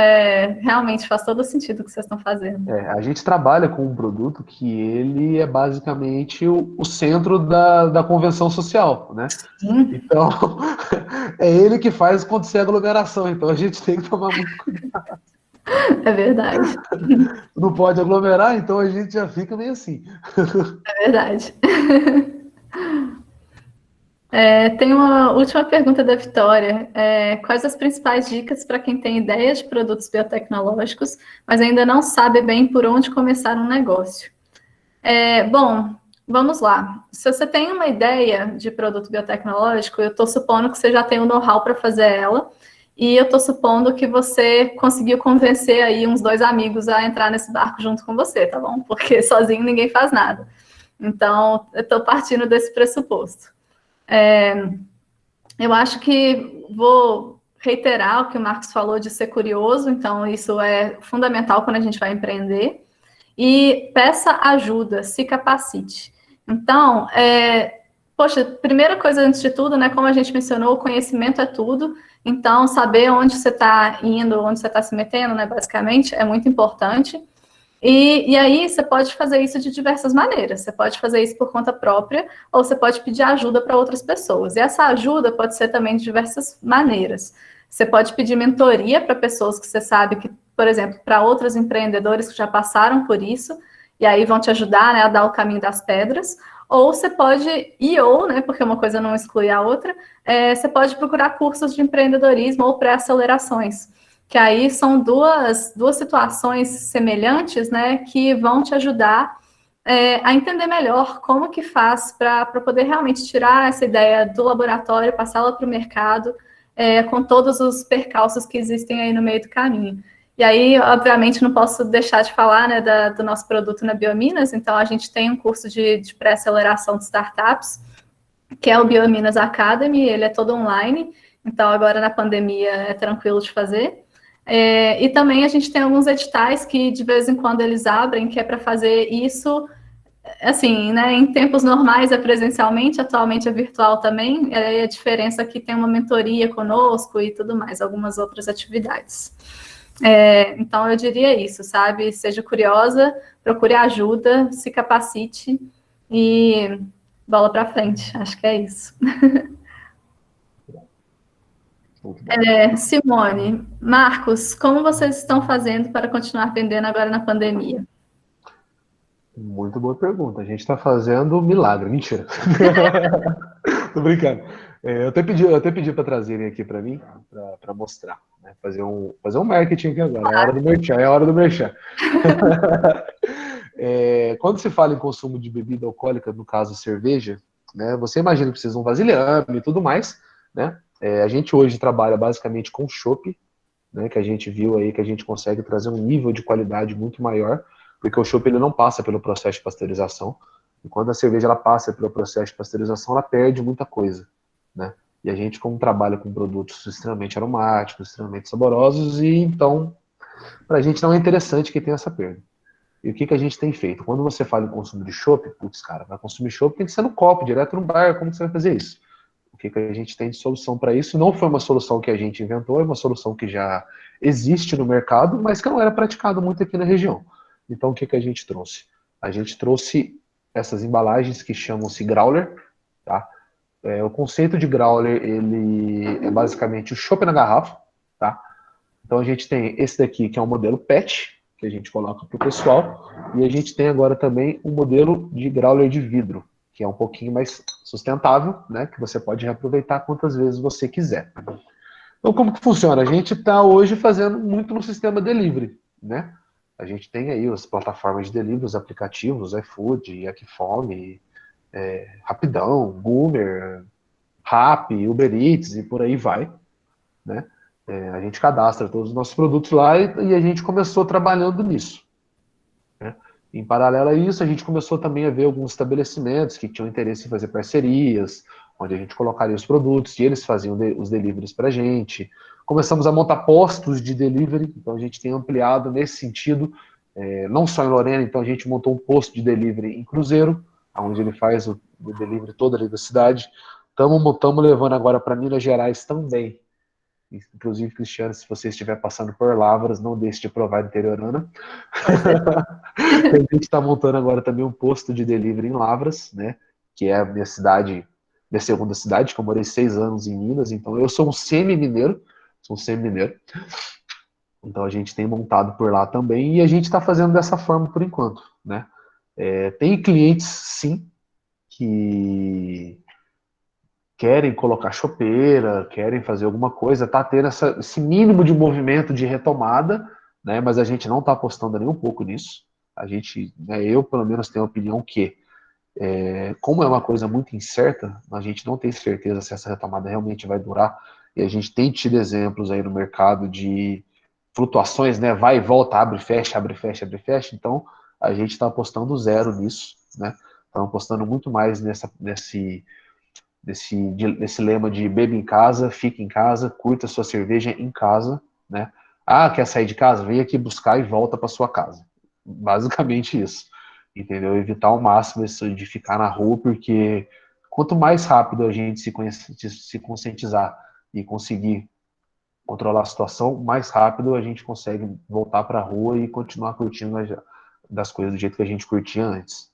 realmente faz todo sentido o que vocês estão fazendo. A gente trabalha com um produto que ele é basicamente o centro da convenção social, né? Sim. Então, é ele que faz acontecer a aglomeração, então a gente tem que tomar muito cuidado. É verdade. Não pode aglomerar, então a gente já fica meio assim. É verdade. Tem uma última pergunta da Vitória. Quais as principais dicas para quem tem ideias de produtos biotecnológicos, mas ainda não sabe bem por onde começar um negócio? Bom, vamos lá. Se você tem uma ideia de produto biotecnológico, eu estou supondo que você já tem o know-how para fazer ela, e eu estou supondo que você conseguiu convencer aí uns 2 amigos a entrar nesse barco junto com você, tá bom? Porque sozinho ninguém faz nada. Então, eu estou partindo desse pressuposto. Eu acho que vou reiterar o que o Marcos falou de ser curioso, então isso é fundamental quando a gente vai empreender. E peça ajuda, se capacite. Então, primeira coisa antes de tudo, né, como a gente mencionou, o conhecimento é tudo. Então, saber onde você está indo, onde você está se metendo, né, basicamente, é muito importante. E aí, você pode fazer isso de diversas maneiras. Você pode fazer isso por conta própria, ou você pode pedir ajuda para outras pessoas. E essa ajuda pode ser também de diversas maneiras. Você pode pedir mentoria para pessoas que você sabe que, por exemplo, para outros empreendedores que já passaram por isso, e aí vão te ajudar, né, a dar o caminho das pedras. Ou você pode, né, porque uma coisa não exclui a outra, você pode procurar cursos de empreendedorismo ou pré-acelerações, que aí são duas situações semelhantes, né, que vão te ajudar a entender melhor como que faz para poder realmente tirar essa ideia do laboratório, passá-la para o mercado, com todos os percalços que existem aí no meio do caminho. E aí, obviamente, não posso deixar de falar, né, do nosso produto na Biominas. Então, a gente tem um curso de pré-aceleração de startups, que é o Biominas Academy, ele é todo online, então agora na pandemia é tranquilo de fazer. E também a gente tem alguns editais que de vez em quando eles abrem, que é para fazer isso, assim, né, em tempos normais é presencialmente, atualmente é virtual também, e a diferença é que tem uma mentoria conosco e tudo mais, algumas outras atividades. Então eu diria isso, sabe? Seja curiosa, procure ajuda, se capacite e bola para frente. Acho que é isso. Simone, Marcos, como vocês estão fazendo para continuar vendendo agora na pandemia? Muito boa pergunta. A gente está fazendo milagre. Mentira. Tô brincando. Eu até pedi para trazerem aqui para mim, para mostrar, né? Fazer um marketing aqui agora. É a hora do merchan, é a hora do merchan. Quando se fala em consumo de bebida alcoólica, no caso cerveja, né? Você imagina que precisa de um vasilhame e tudo mais, né? A gente hoje trabalha basicamente com chopp, né? Que a gente viu aí que a gente consegue trazer um nível de qualidade muito maior, porque o chopp ele não passa pelo processo de pasteurização. E quando a cerveja ela passa pelo processo de pasteurização, ela perde muita coisa, né? E a gente, como trabalha com produtos extremamente aromáticos, extremamente saborosos, e então, para a gente não é interessante que tenha essa perda. E o que a gente tem feito? Quando você fala em consumo de chopp, putz, cara, vai consumir chopp tem que ser no copo, direto no bar, como que você vai fazer isso? O que a gente tem de solução para isso? Não foi uma solução que a gente inventou, é uma solução que já existe no mercado, mas que não era praticado muito aqui na região. Então, o que a gente trouxe? A gente trouxe essas embalagens que chamam-se growler, tá? O conceito de growler, ele é basicamente o chopp na garrafa, tá? Então a gente tem esse daqui, que é um modelo PET, que a gente coloca para o pessoal, e a gente tem agora também um modelo de growler de vidro, que é um pouquinho mais sustentável, né? Que você pode reaproveitar quantas vezes você quiser. Então, como que funciona? A gente está hoje fazendo muito no sistema delivery, né? A gente tem aí as plataformas de delivery, os aplicativos, iFood, Yakifome, Rapidão, Boomer, Rappi, Uber Eats e por aí vai, né? A gente cadastra todos os nossos produtos lá e a gente começou trabalhando nisso, né? Em paralelo a isso, a gente começou também a ver alguns estabelecimentos que tinham interesse em fazer parcerias, onde a gente colocaria os produtos e eles faziam os deliveries para a gente. Começamos a montar postos de delivery, então a gente tem ampliado nesse sentido, não só em Lorena, então a gente montou um posto de delivery em Cruzeiro, onde ele faz o delivery toda ali da cidade. Estamos levando agora para Minas Gerais também. Inclusive, Cristiano, se você estiver passando por Lavras, não deixe de provar interiorana. A gente está montando agora também um posto de delivery em Lavras, né? Que é a minha cidade, minha segunda cidade, que eu morei 6 anos em Minas, então eu sou um semi-mineiro. Então a gente tem montado por lá também e a gente está fazendo dessa forma por enquanto, né? Tem clientes, sim, que querem colocar chopeira, querem fazer alguma coisa, tá tendo esse mínimo de movimento de retomada, né? Mas a gente não está apostando nem um pouco nisso. A gente, né, eu pelo menos tenho a opinião que, como é uma coisa muito incerta, a gente não tem certeza se essa retomada realmente vai durar. E a gente tem tido exemplos aí no mercado de flutuações, né? Vai e volta, abre e fecha, abre e fecha, abre e fecha. Então a gente está apostando zero nisso, né? Estamos apostando muito mais nesse lema de beba em casa, fica em casa, curta sua cerveja em casa, né? Ah, quer sair de casa? Vem aqui buscar e volta para sua casa. Basicamente isso, entendeu? Evitar ao máximo isso de ficar na rua, porque quanto mais rápido a gente se conscientizar e conseguir controlar a situação, mais rápido a gente consegue voltar para a rua e continuar curtindo das coisas do jeito que a gente curtia antes.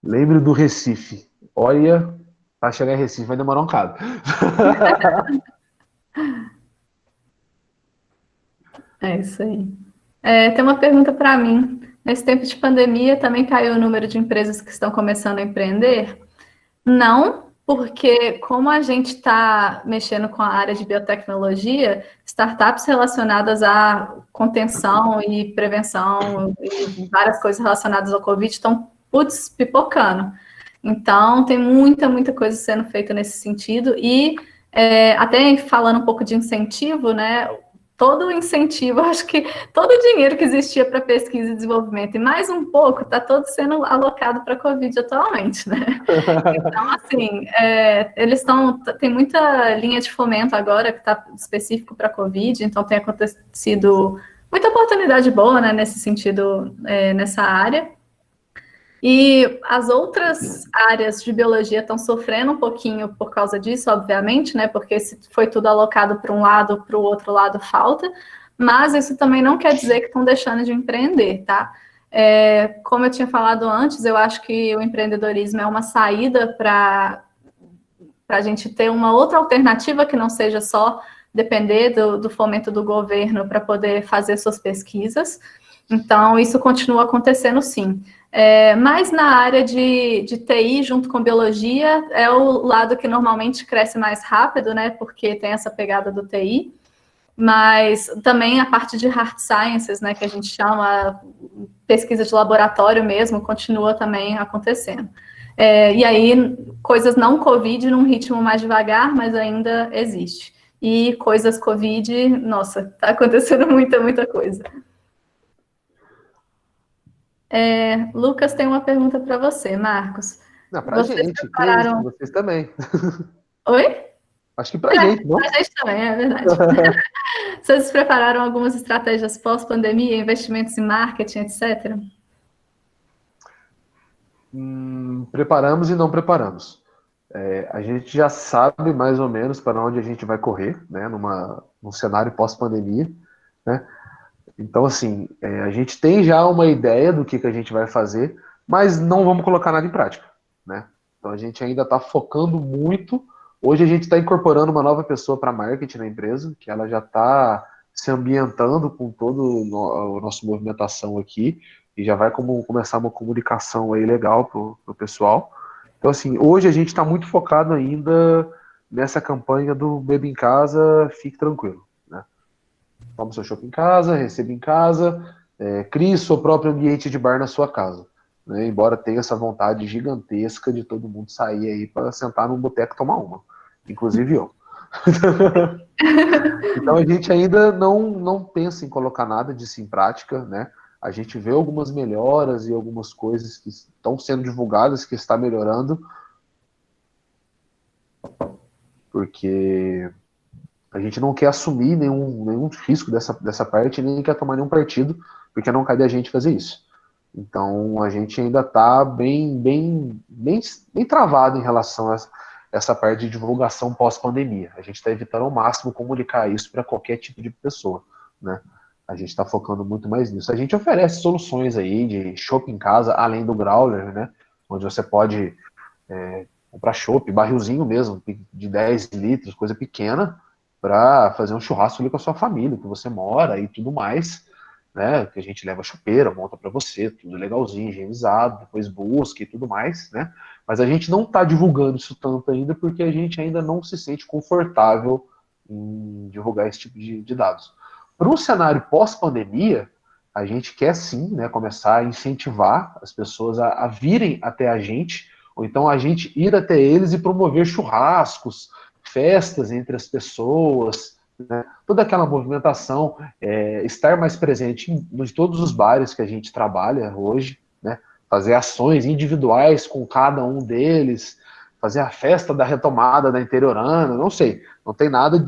Lembre do Recife. Olha, para chegar em Recife vai demorar um bocado. É isso aí. Tem uma pergunta para mim. Nesse tempo de pandemia, também caiu o número de empresas que estão começando a empreender? Não, porque como a gente está mexendo com a área de biotecnologia, startups relacionadas à contenção e prevenção e várias coisas relacionadas ao Covid estão, pipocando. Então, tem muita coisa sendo feita nesse sentido. E até falando um pouco de incentivo, né? todo o incentivo, acho que todo o dinheiro que existia para pesquisa e desenvolvimento, e mais um pouco, está todo sendo alocado para a Covid atualmente, né? Então, assim, eles tem muita linha de fomento agora que está específico para a Covid, então tem acontecido muita oportunidade boa, né, nesse sentido, nessa área. E as outras áreas de biologia estão sofrendo um pouquinho por causa disso, obviamente, né? Porque se foi tudo alocado para um lado, para o outro lado falta, mas isso também não quer dizer que estão deixando de empreender, tá? Como eu tinha falado antes, eu acho que o empreendedorismo é uma saída para a gente ter uma outra alternativa que não seja só depender do fomento do governo para poder fazer suas pesquisas. Então, isso continua acontecendo, sim. Mas na área de TI, junto com biologia, é o lado que normalmente cresce mais rápido, né? Porque tem essa pegada do TI. Mas também a parte de hard sciences, né? Que a gente chama pesquisa de laboratório mesmo, continua também acontecendo. E aí, coisas não Covid num ritmo mais devagar, mas ainda existe. E coisas Covid, nossa, tá acontecendo muita coisa. Lucas tem uma pergunta para você, Marcos. Não, pra gente, prepararam... que vocês também. Oi? Acho que pra gente, não? Pra gente também, é verdade. Vocês prepararam algumas estratégias pós-pandemia, investimentos em marketing, etc.? Preparamos e não preparamos. A gente já sabe mais ou menos para onde a gente vai correr, né, num cenário pós-pandemia, né? Então, assim, a gente tem já uma ideia do que a gente vai fazer, mas não vamos colocar nada em prática, né? Então, a gente ainda está focando muito. Hoje, a gente está incorporando uma nova pessoa para marketing na empresa, que ela já está se ambientando com toda a nossa movimentação aqui, e já vai começar uma comunicação aí legal para o pessoal. Então, assim, hoje a gente está muito focado ainda nessa campanha do Beba em Casa, Fique Tranquilo. Toma seu chopp em casa, receba em casa, crie seu próprio ambiente de bar na sua casa. Né? Embora tenha essa vontade gigantesca de todo mundo sair aí para sentar num boteco e tomar uma. Inclusive eu. Então a gente ainda não pensa em colocar nada disso em prática, né? A gente vê algumas melhoras e algumas coisas que estão sendo divulgadas, que está melhorando, porque a gente não quer assumir nenhum risco dessa parte, nem quer tomar nenhum partido, porque não cabe a gente fazer isso. Então, a gente ainda está bem travado em relação a essa parte de divulgação pós-pandemia. A gente está evitando ao máximo comunicar isso para qualquer tipo de pessoa, né? A gente está focando muito mais nisso. A gente oferece soluções aí de chopp em casa, além do growler, né? Onde você pode comprar chopp, barrilzinho mesmo, de 10 litros, coisa pequena, para fazer um churrasco ali com a sua família, que você mora e tudo mais, né? Que a gente leva a chopeira, monta para você, tudo legalzinho, higienizado, depois busca e tudo mais, né? Mas a gente não está divulgando isso tanto ainda, porque a gente ainda não se sente confortável em divulgar esse tipo de dados. Para um cenário pós-pandemia, a gente quer sim, né, começar a incentivar as pessoas a virem até a gente, ou então a gente ir até eles e promover churrascos, festas entre as pessoas, né? Toda aquela movimentação, estar mais presente em todos os bares que a gente trabalha hoje, né? Fazer ações individuais com cada um deles, fazer a festa da retomada da interiorana, não sei, não tem nada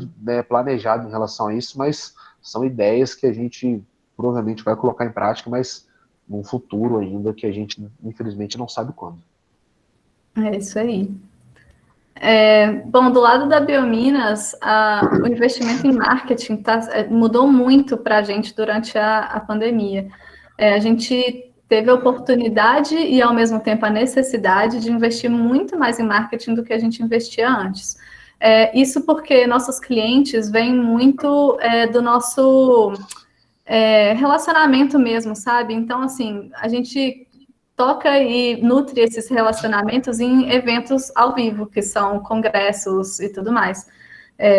planejado em relação a isso, mas são ideias que a gente provavelmente vai colocar em prática, mas num futuro ainda que a gente infelizmente não sabe quando. É isso aí. Bom, do lado da Biominas, o investimento em marketing mudou muito para a gente durante a pandemia. A gente teve a oportunidade e, ao mesmo tempo, a necessidade de investir muito mais em marketing do que a gente investia antes. Isso porque nossos clientes vêm muito do nosso relacionamento mesmo, sabe? Então, assim, a gente toca e nutre esses relacionamentos em eventos ao vivo, que são congressos e tudo mais,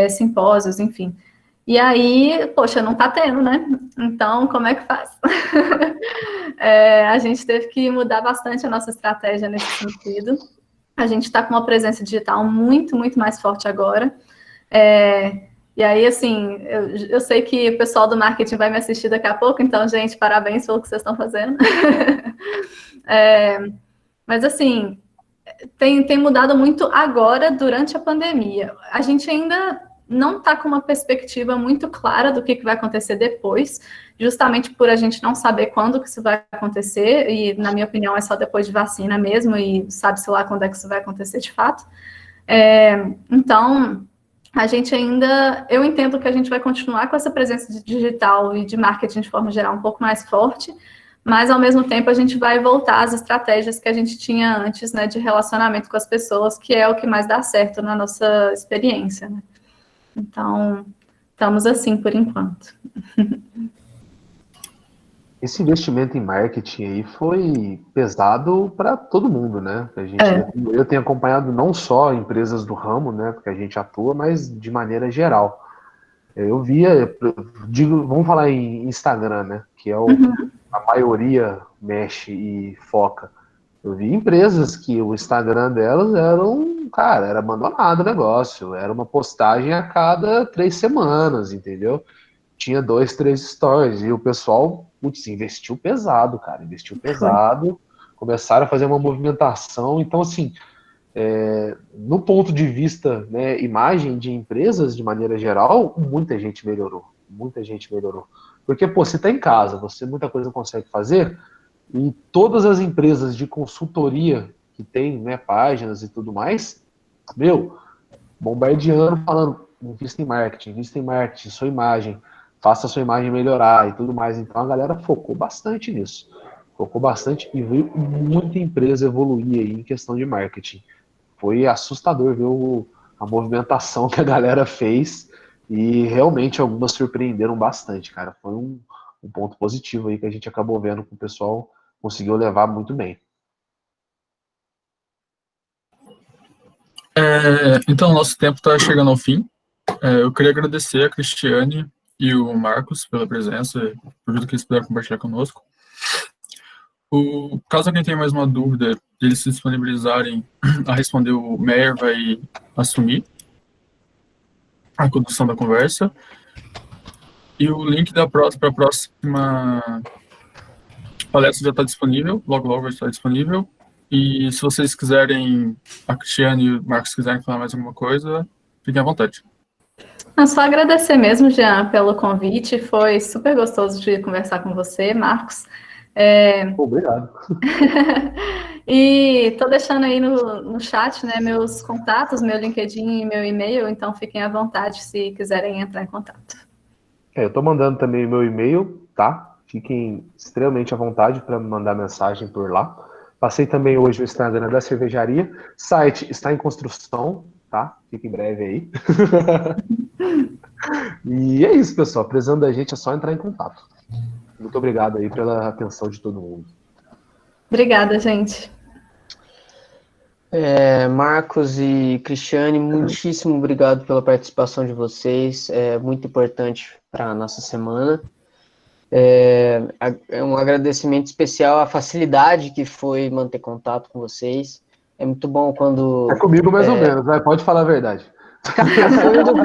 simpósios, enfim. E aí, poxa, não tá tendo, né? Então, como é que faz? A gente teve que mudar bastante a nossa estratégia nesse sentido. A gente está com uma presença digital muito mais forte agora. E aí, assim, eu sei que o pessoal do marketing vai me assistir daqui a pouco, então, gente, parabéns pelo que vocês estão fazendo. Mas, assim, tem mudado muito agora, durante a pandemia. A gente ainda não está com uma perspectiva muito clara do que vai acontecer depois, justamente por a gente não saber quando que isso vai acontecer, e, na minha opinião, é só depois de vacina mesmo, e sabe-se lá quando é que isso vai acontecer de fato. Então, a gente ainda, eu entendo que a gente vai continuar com essa presença digital e de marketing de forma geral um pouco mais forte, mas ao mesmo tempo a gente vai voltar às estratégias que a gente tinha antes, né, de relacionamento com as pessoas, que é o que mais dá certo na nossa experiência, né? Então, estamos assim por enquanto. Esse investimento em marketing aí foi pesado para todo mundo, né? Eu tenho acompanhado não só empresas do ramo, né, porque a gente atua, mas de maneira geral. Eu via, vamos falar em Instagram, né, que é a maioria mexe e foca. Eu vi empresas que o Instagram delas era abandonado o negócio, era uma postagem a cada 3 semanas, entendeu? Tinha 2, 3 stories, e o pessoal, putz, investiu pesado, cara, começaram a fazer uma movimentação, então, assim, no ponto de vista, né, imagem de empresas, de maneira geral, muita gente melhorou, porque, pô, você tá em casa, você muita coisa consegue fazer, e todas as empresas de consultoria que tem, né, páginas e tudo mais, bombardeando, falando, invista em marketing, sua imagem, faça a sua imagem melhorar e tudo mais. Então a galera focou bastante nisso. E veio muita empresa evoluir aí em questão de marketing. Foi assustador ver a movimentação que a galera fez e realmente algumas surpreenderam bastante, cara. Foi um ponto positivo aí que a gente acabou vendo que o pessoal conseguiu levar muito bem. Então, nosso tempo está chegando ao fim. Eu queria agradecer a Cristiane e o Marcos pela presença, por tudo que eles puderam compartilhar conosco. Caso alguém tenha mais uma dúvida, eles se disponibilizarem a responder, o Meyer vai assumir a condução da conversa. E o link para a próxima palestra já está disponível, logo vai estar disponível. E se vocês quiserem, a Cristiane e o Marcos quiserem falar mais alguma coisa, fiquem à vontade. Só agradecer mesmo, Jean, pelo convite. Foi super gostoso de conversar com você, Marcos. Obrigado. E estou deixando aí no chat, né, meus contatos, meu LinkedIn e meu e-mail, então fiquem à vontade se quiserem entrar em contato. Eu estou mandando também o meu e-mail, tá? Fiquem extremamente à vontade para me mandar mensagem por lá. Passei também hoje o Instagram da cervejaria. Site está em construção, tá? Fica em breve aí. E é isso, pessoal. Precisando da gente é só entrar em contato. Muito obrigado aí pela atenção de todo mundo. Obrigada, gente. Marcos e Cristiane, muitíssimo obrigado pela participação de vocês. É muito importante para a nossa semana. Um agradecimento especial à facilidade que foi manter contato com vocês. É muito bom quando... É comigo mais ou menos, né? Pode falar a verdade. Foi um dos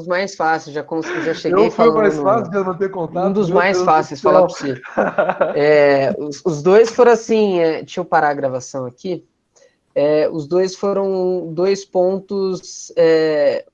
mais fáceis, já cheguei falando... mais fácil de manter contato. Um dos mais fáceis, falar para você. Os dois foram assim, deixa eu parar a gravação aqui. Os dois foram 2 pontos